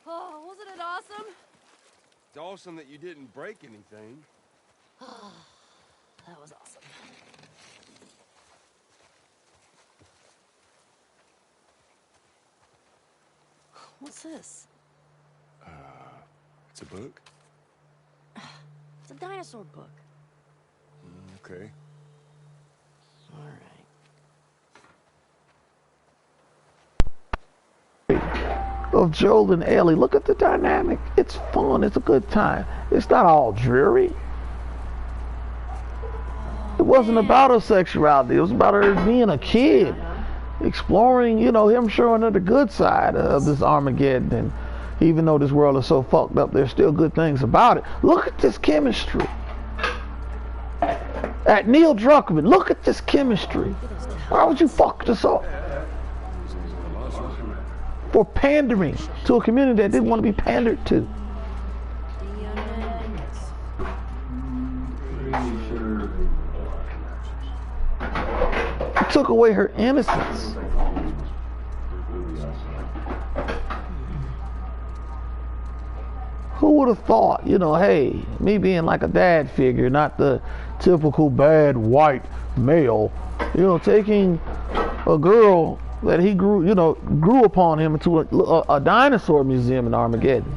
Oh, wasn't it awesome? It's awesome that you didn't break anything. That was awesome. What's this? It's a book? It's a dinosaur book. Okay. All right. Of Joel and Ellie. Look at the dynamic. It's fun. It's a good time. It's not all dreary. It wasn't about her sexuality. It was about her being a kid, exploring, you know, him showing her the good side of this Armageddon. And even though this world is so fucked up, there's still good things about it. Look at this chemistry. At Neil Druckmann, look at this chemistry. Why would you fuck this up? For pandering to a community that didn't want to be pandered to. It took away her innocence. Who would have thought, you know, hey, me being like a dad figure, not the typical bad white male, you know, taking a girl that he grew, you know, grew upon him into a dinosaur museum in Armageddon.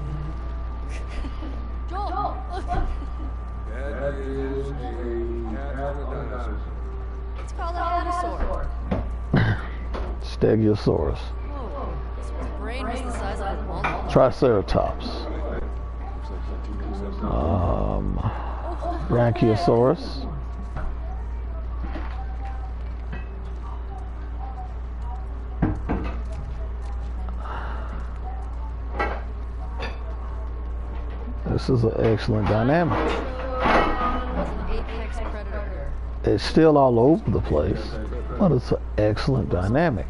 Joel, look. That is a cat and a dinosaur. It's called a dinosaur. Stegosaurus. Whoa, this one's brain was the size of a walnut. Triceratops. Brachiosaurus. This is an excellent dynamic. Apex predator. It's still all over the place, but it's an excellent dynamic.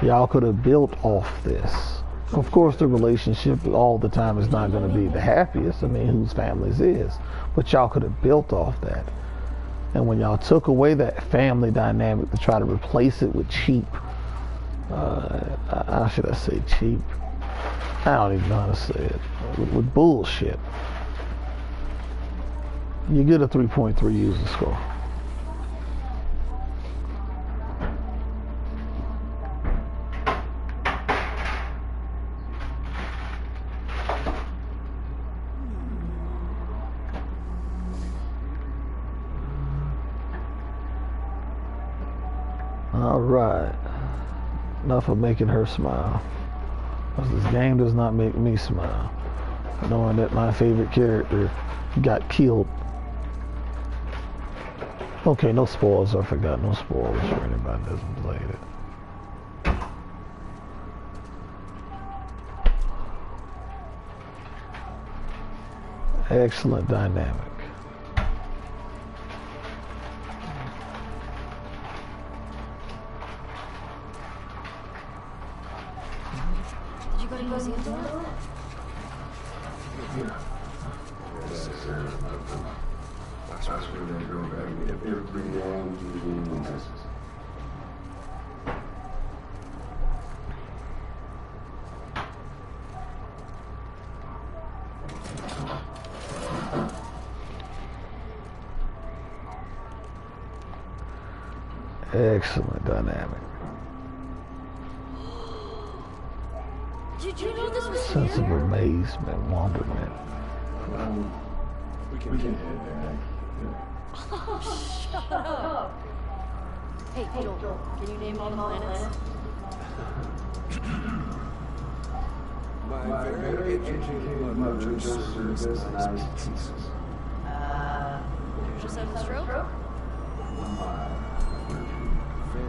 Y'all could have built off this. Of course, the relationship all the time is not going to be the happiest. I mean, whose families is? But y'all could have built off that. And when y'all took away that family dynamic to try to replace it with cheap, how should I say cheap? I don't even know how to say it. With bullshit. You get a 3.3 user score. Alright. Enough of making her smile. Because this game does not make me smile. Knowing that my favorite character got killed. Okay, no spoilers. I forgot. No spoilers for anybody that hasn't played it. Excellent dynamic. Did you go to go see it? That's where they go back every day. Excellent dynamic. Did you know this was Sense of here? amazement, wonderment. We can head there. Shut up. Hey, Joel, can you name all the planets? My very educated mother just served as nice pieces. You just had a stroke?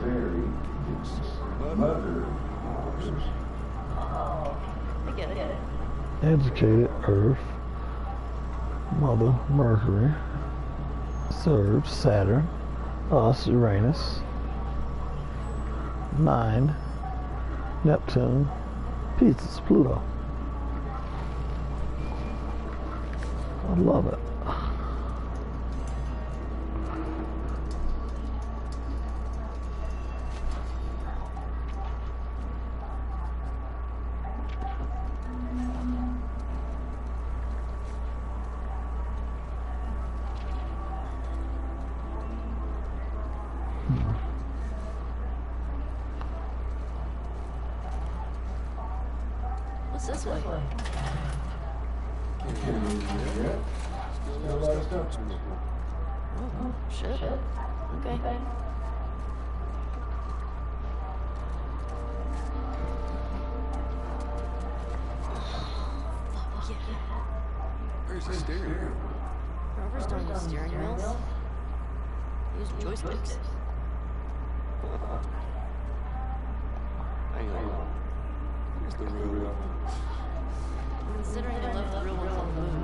Very mother. I get it. Educated Earth, Mother Mercury, serves Saturn, us Uranus, 9 Neptune, pieces Pluto. I love it. What's this way? Still a lot of stuff to look at. Oh, shit. Okay. Where's the steering wheel? Whoever's done the steering wheels, use joysticks. Hang on. Where's the real one? Considering I left the real ones on the moon.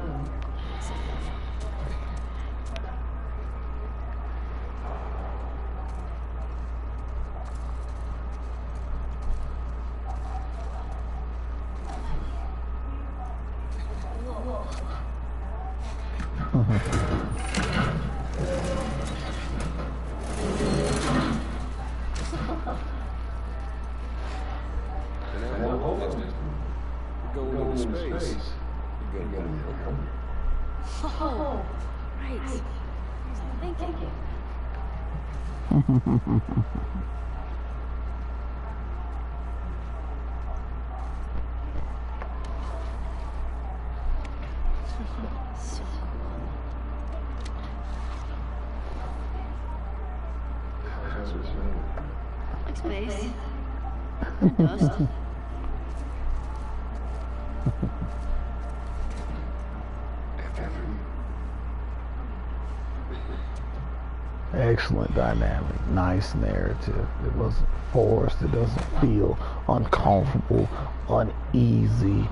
We're going into space. You gotta go. Oh, right. I was thinking. So like space. And dust. Excellent dynamic, nice narrative. It wasn't forced, it doesn't feel uncomfortable, uneasy.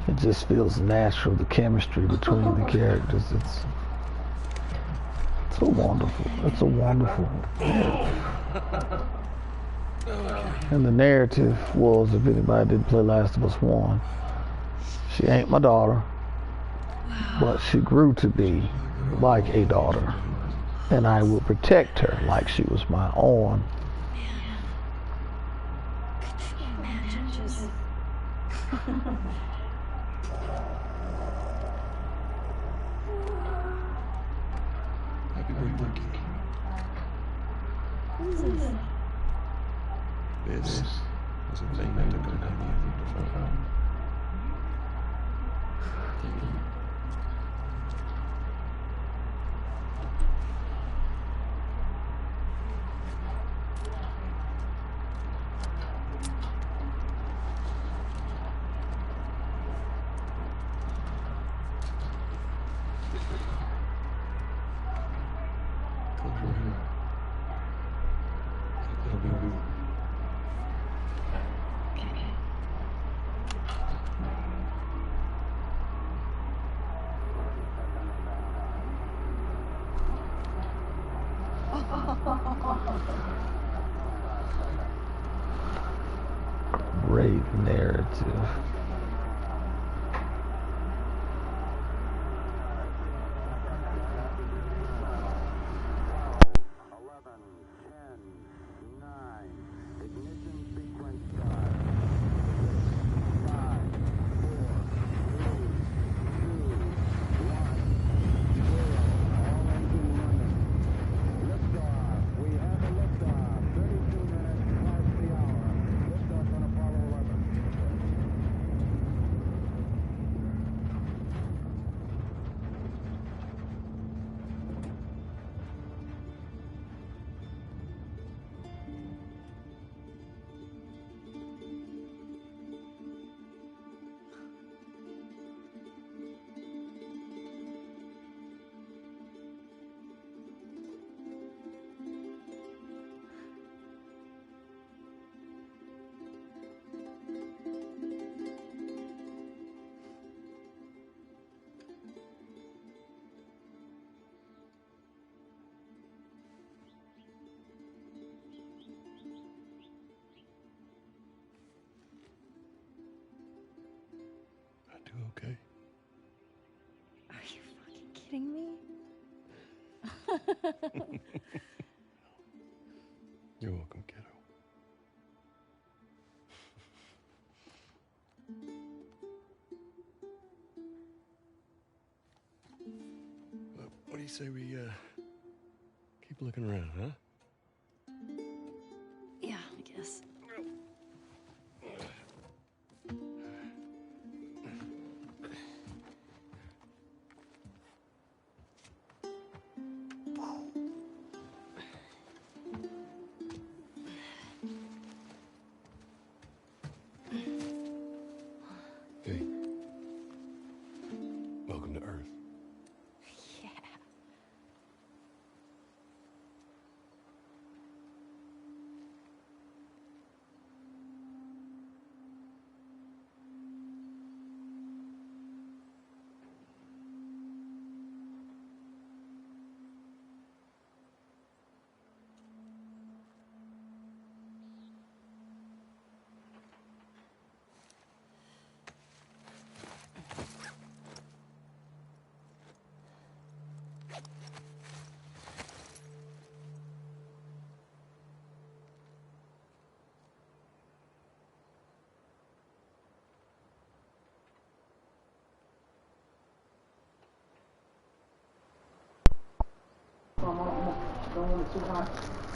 It just feels natural, the chemistry between the characters. It's so wonderful. It's a wonderful narrative. And the narrative was, if anybody didn't play Last of Us 1, she ain't my daughter, but she grew to be like a daughter. And I will protect her like she was my own. Could you imagine just... Happy birthday, Kiki. What is this? This is a thing that took a lot of effort to find. Close your eyes. It'll be good. Great narrative. You're welcome, kiddo. What do you say we keep looking around, huh? Yeah, I guess. Hey. Welcome to Earth. Yeah.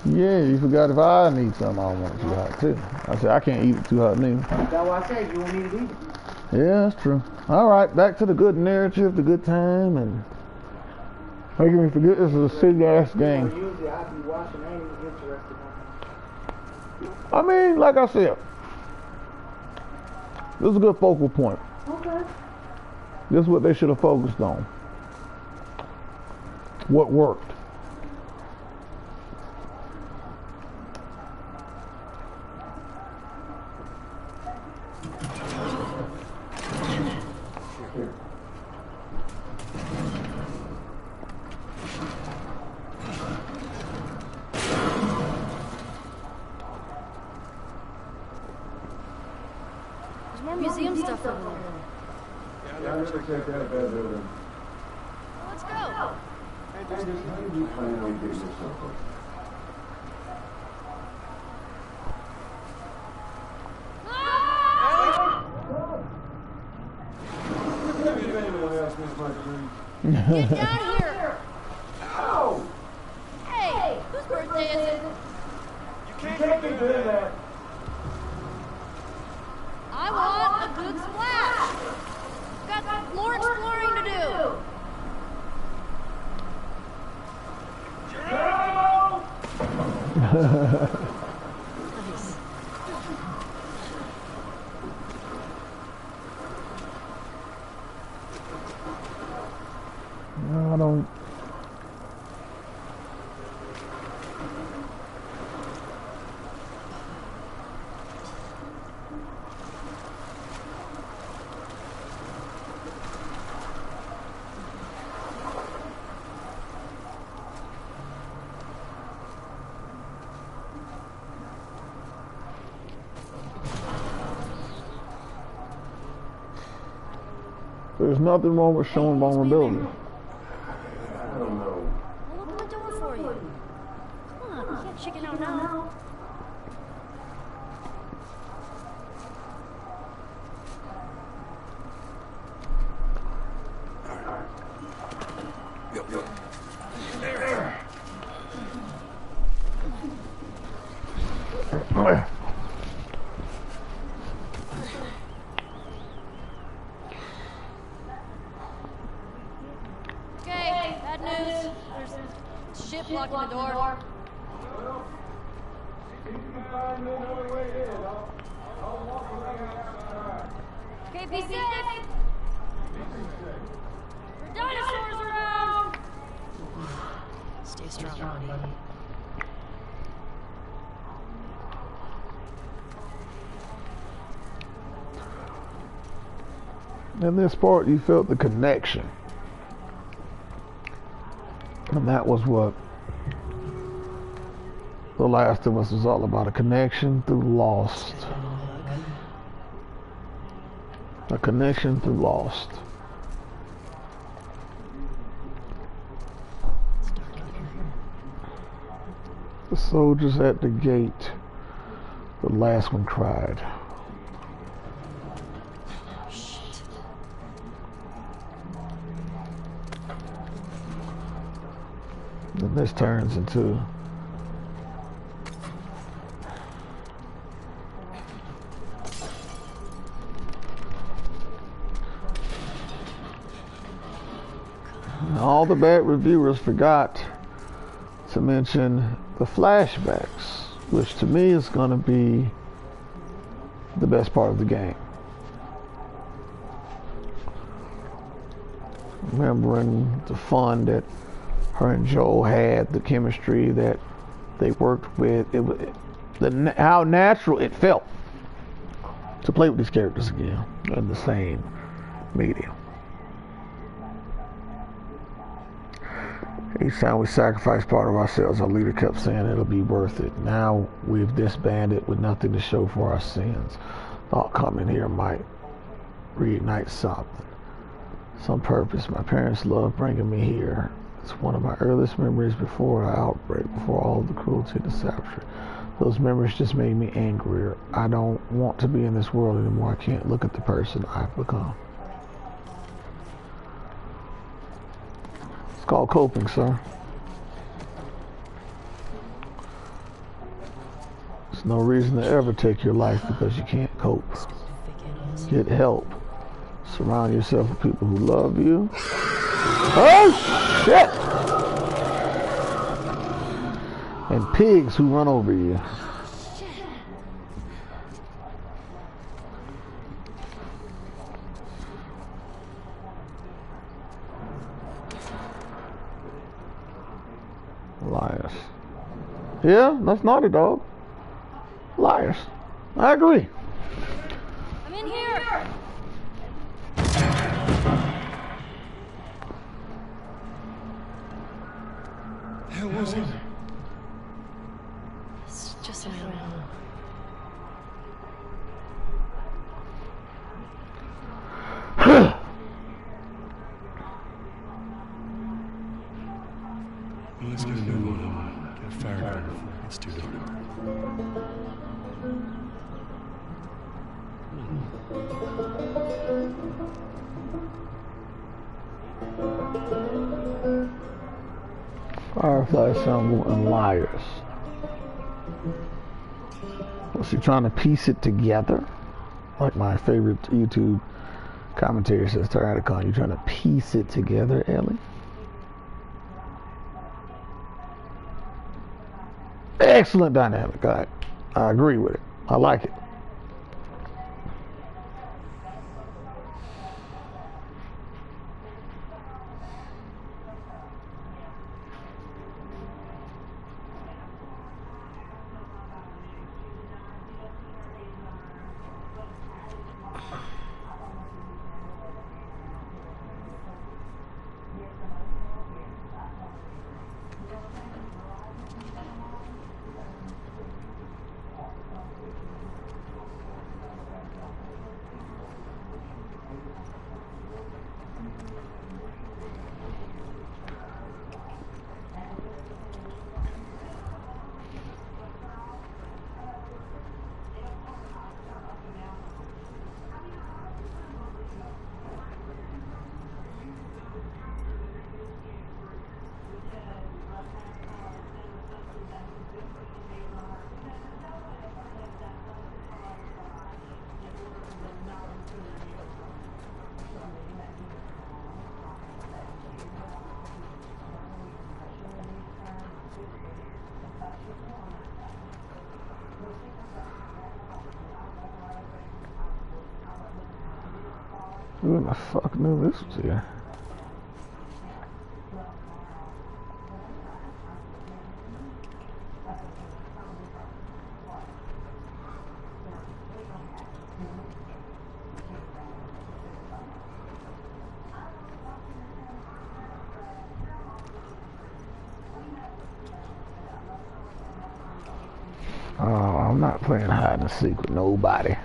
Yeah, you forgot if I need something, I don't want it too hot too. I said I can't eat it too hot neither. That's why I said you want me to eat it. Yeah, that's true. All right, back to the good narrative, the good time, and making me forget this is a silly-ass game. Usually I be watching, I ain't even interested in it. I mean, like I said, this is a good focal point. Okay. This is what they should have focused on. What worked. There's more museum stuff over there. Yeah, I never checked that out. Let's go. Get down here! Ow! Hey, whose birthday is it? You can't keep doing that. I want a good splash. Got more exploring to do. Nice. No, I don't. There's nothing wrong with showing vulnerability. I don't know. I'll open the door for you. Come on, you can't chicken out now. Okay, bad news. There's shit blocking the door. Okay, be safe. There are dinosaurs around. Stay strong, buddy. In this part, you felt the connection. And that was what The Last of Us was all about, a connection through lost. A connection through lost. It's dark in here. The soldiers at the gate. The last one cried. Shit. Then this turns into all the bad reviewers forgot to mention the flashbacks, which to me is going to be the best part of the game. Remembering the fun that her and Joel had, the chemistry that they worked with, how natural it felt to play with these characters again in the same medium. Each time we sacrifice part of ourselves, our leader kept saying it'll be worth it. Now we've disbanded with nothing to show for our sins. Thought coming here might reignite something, some purpose. My parents loved bringing me here. It's one of my earliest memories before the outbreak, before all the cruelty and the savagery. Those memories just made me angrier. I don't want to be in this world anymore. I can't look at the person I've become. It's called coping, sir. There's no reason to ever take your life because you can't cope. Get help. Surround yourself with people who love you. Oh, shit! And pigs who run over you. Liars. Yeah, that's Naughty Dog. Liars. I agree. I'm in here! Hell was it? It's just an animal. Well, let's get a new one on. Get a fire burner before it gets too dark. Firefly symbol and liars. Was she trying to piece it together? Like my favorite YouTube commentator says, Tyrannicon, you trying to piece it together, Ellie? Excellent dynamic. I agree with it. I like it. Who the fuck knew this was here? Oh, I'm not playing hide and seek with nobody.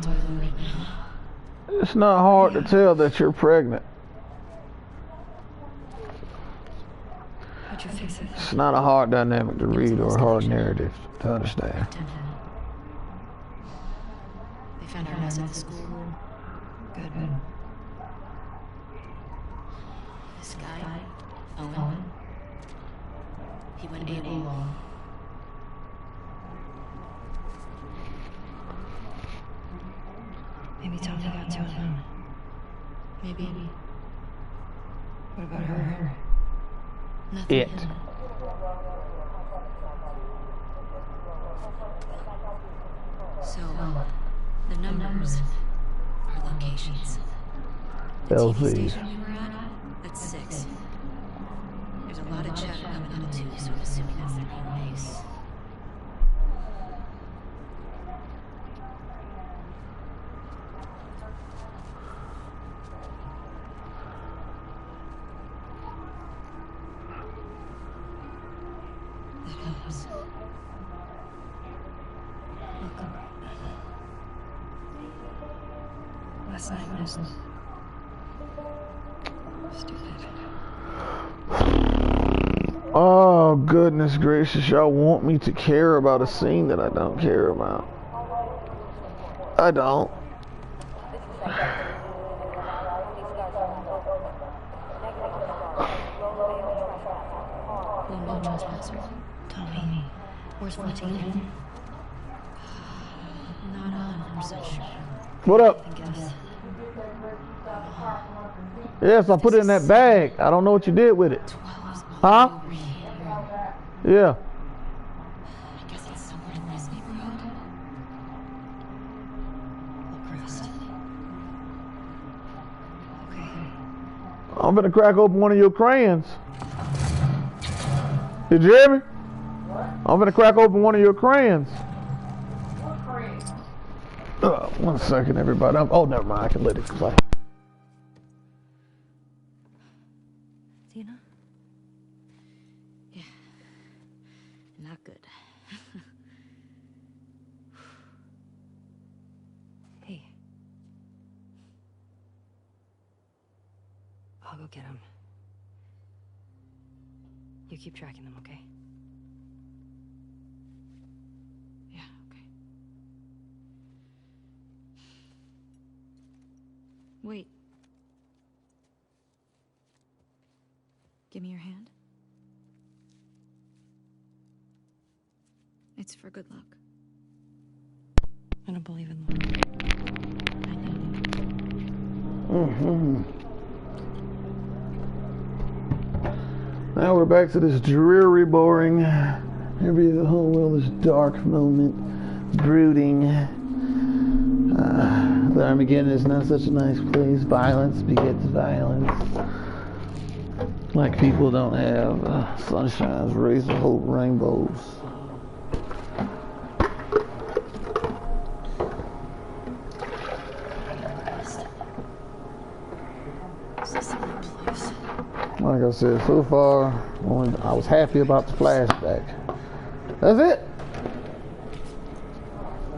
toilet right now. It's not hard to tell that you're pregnant. How'd you fix it? It's not a hard dynamic to read or a hard narrative to understand. They found our mess at the school. Good. This guy, Owen, he went AWOL. Maybe Tommy got to him. Maybe. What about her? Nothing. It. So, the numbers are locations. The TV LZ. station you were at, that's 6. There's a lot of chatter coming out of 2, so I'm assuming that's their home base. That helps. Welcome. Last night was stupid. Oh, goodness gracious. Y'all want me to care about a scene that I don't care about. I don't. Well, no trespasser. Tommy, where's 14? Not 100% sure. What up? I guess. Yes, I put it in that bag. I don't know what you did with it. 12's Huh? over here. Yeah. I guess it's somewhere in this neighborhood. Hillcrest. Okay. I'm gonna crack open one of your crayons. Did you hear me? I'm gonna crack open one of your crayons. One second, everybody. Oh, never mind. I can let it play. Tina? Yeah. Not good. Hey. I'll go get him. You keep tracking them, okay? Yeah, okay. Wait. Give me your hand. It's for good luck. I don't believe in luck. I know. Now we're back to this dreary, boring, maybe the whole world is dark moment, brooding. The Armageddon is not such a nice place. Violence begets violence. Like people don't have sunshines, rays of hope, rainbows. Is this the right place? Like I said, so far, I was happy about the flashback. That's it.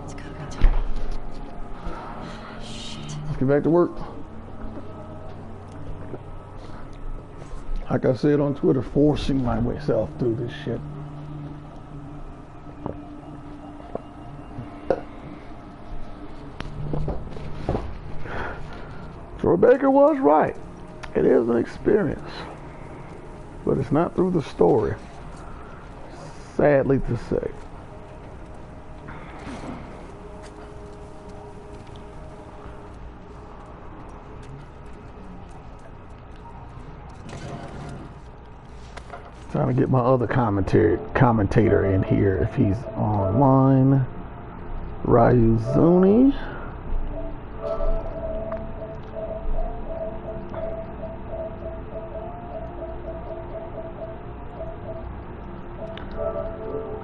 It's gotta be time. Shit. Let's get back to work. Like I said on Twitter, forcing myself through this shit. Troy Baker was right. It is an experience. But it's not through the story. Sadly to say. Trying to get my other commentator in here if he's online. Ryuzuni.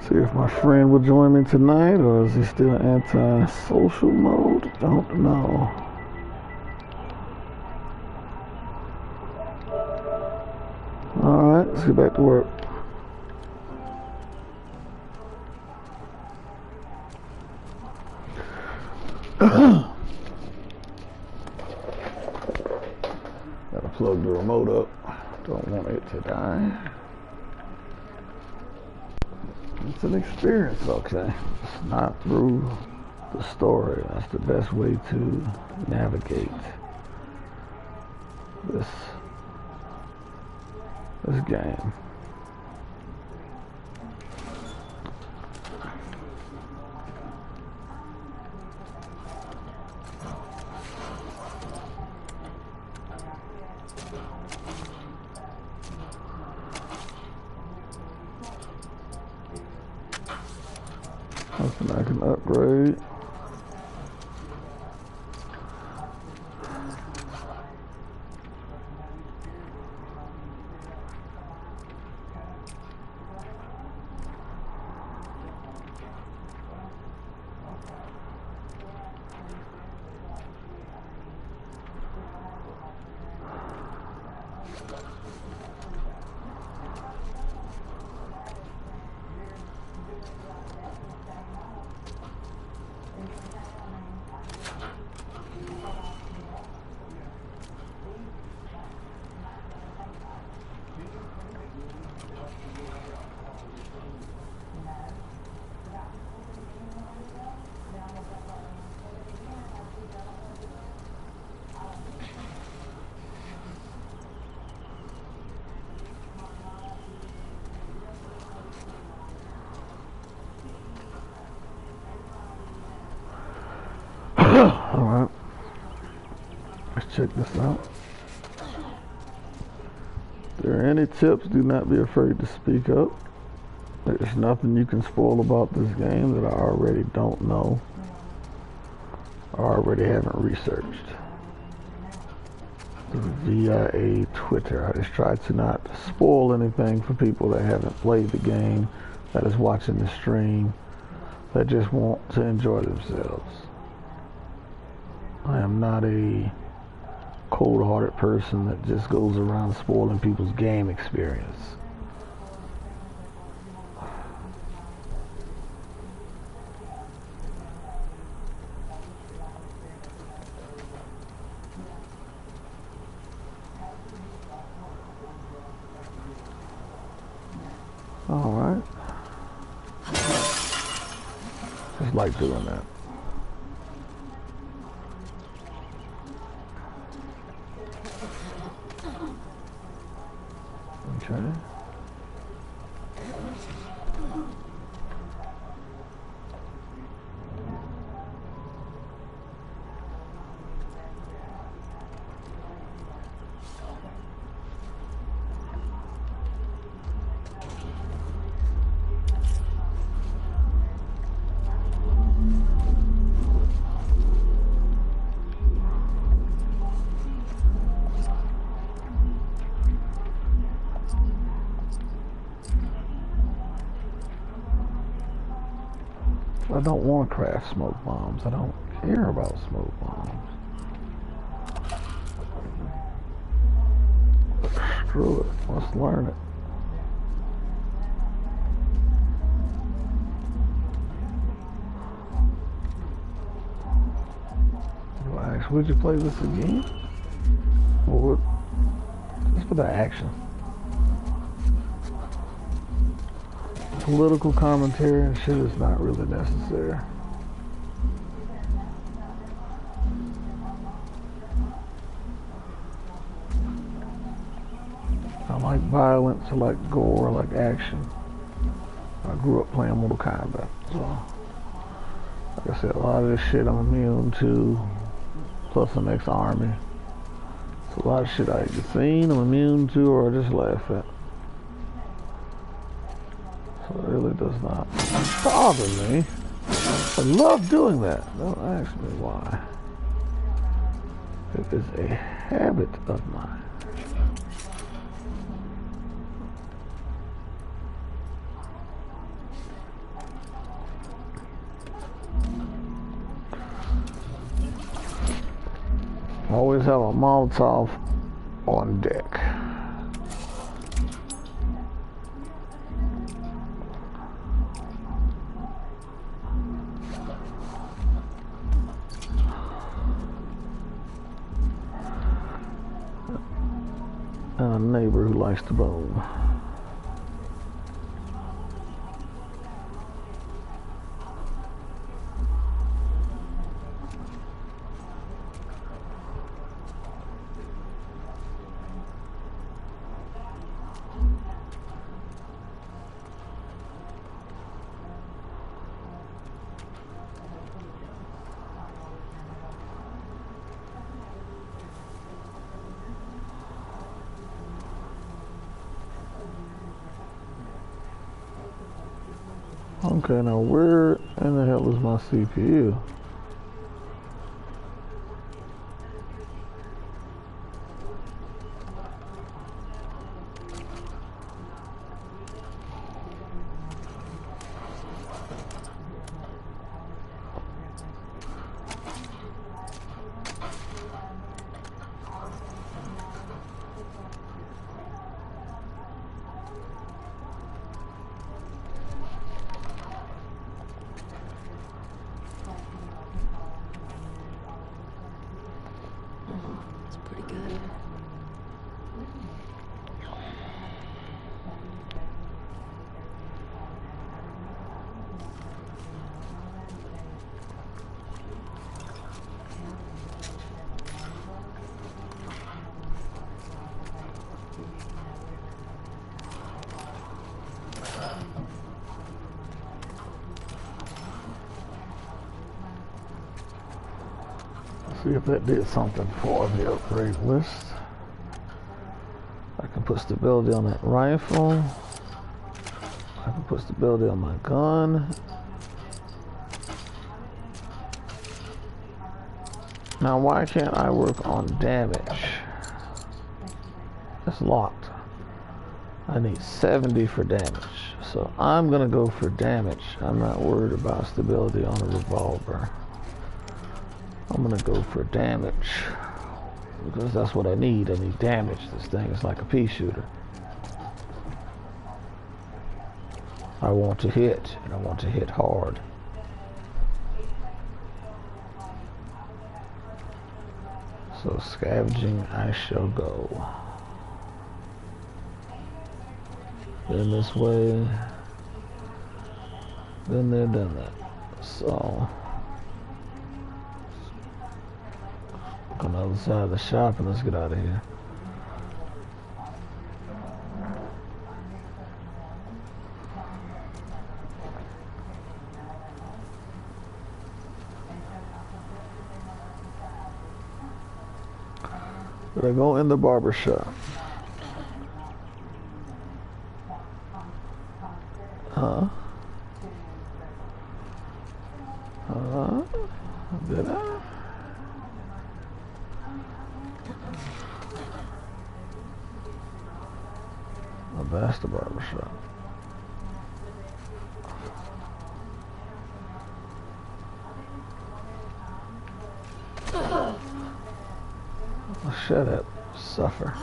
See if my friend will join me tonight, or is he still anti-social mode? Don't know. Alright, let's get back to work. the remote up. Don't want it to die. It's an experience, okay? It's not through the story. That's the best way to navigate this game. Nothing I can upgrade. Alright, let's check this out. If there are any tips, do not be afraid to speak up. There's nothing you can spoil about this game that I already don't know or already haven't researched. via Twitter. I just try to not spoil anything for people that haven't played the game, that is watching the stream, that just want to enjoy themselves. I am not a cold-hearted person that just goes around spoiling people's game experience. Alright. Just like doing that. Okay. I don't want to craft smoke bombs. I don't care about smoke bombs. Screw it. Let's learn it. Relax. Would you play this again? Or just for the action? Political commentary and shit is not really necessary. I like violence, I like gore, I like action. I grew up playing Mortal Kombat, so like I said, a lot of this shit I'm immune to, plus an ex-army. So a lot of shit I either seen, I'm immune to, or I just laugh at. So it really does not bother me. I love doing that. Don't ask me why. It is a habit of mine. I always have a Molotov on deck. neighbor who likes to boom. Okay, now where in the hell is my CPU? It's pretty good. See if that did something for the upgrade list. I can put stability on that rifle. I can put stability on my gun. Now why can't I work on damage? It's locked. I need 70 for damage. So I'm gonna go for damage. I'm not worried about stability on a revolver. I'm gonna go for damage because that's what I need. I need damage. This thing is like a pea shooter. I want to hit, and I want to hit hard. So scavenging, I shall go. Been this way. Been there, done that. So on the other side of the shop and let's get out of here. Did I go in the barber shop? Huh? Did I? Oh, that's the barber shop. Oh, shut up, suffer.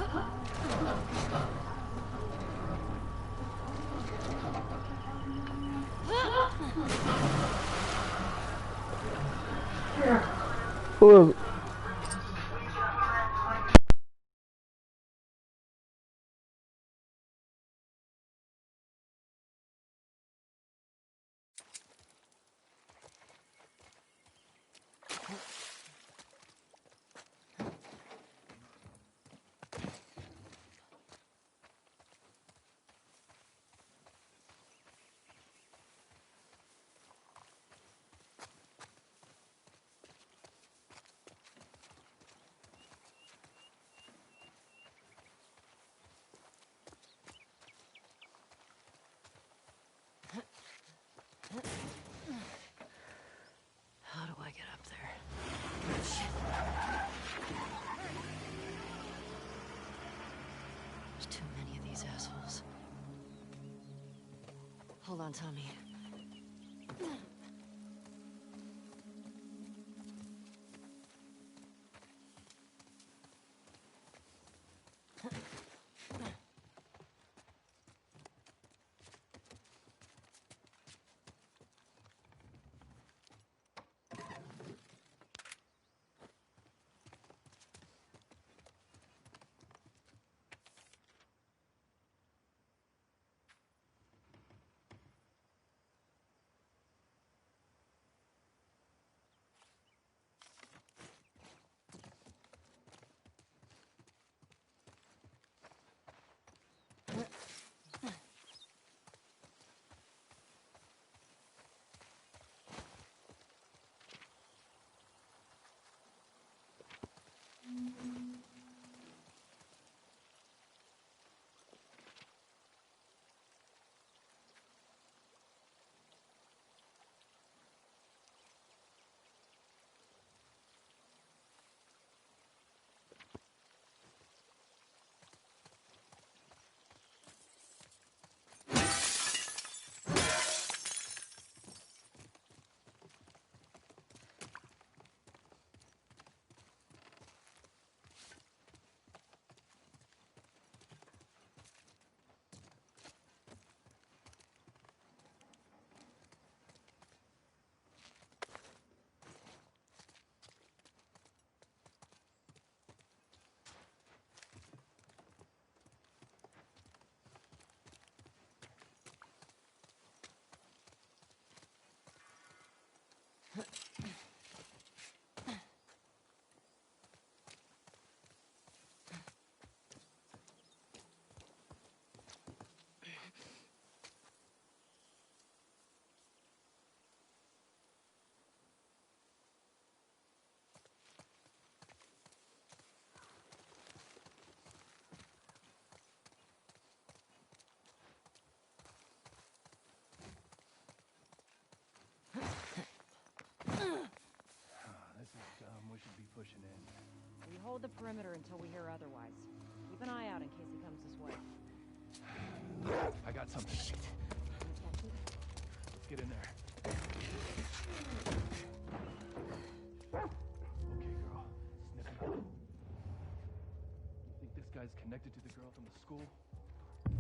Who is it? How do I get up there? There's too many of these assholes. Hold on, Tommy. pushing in. We hold the perimeter until we hear otherwise. Keep an eye out in case he comes this way. I got something. Shit. Can you catch it? Let's get in there. Okay, girl. Snip it up. You think this guy's connected to the girl from the school?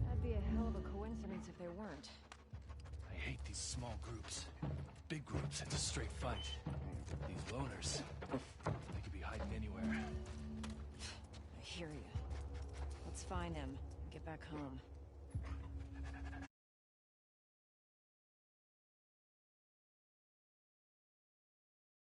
That'd be a hell of a coincidence if they weren't. I hate these small groups. Big groups, it's a straight fight. These loners, they could be hiding anywhere. I hear you. Let's find him and get back home.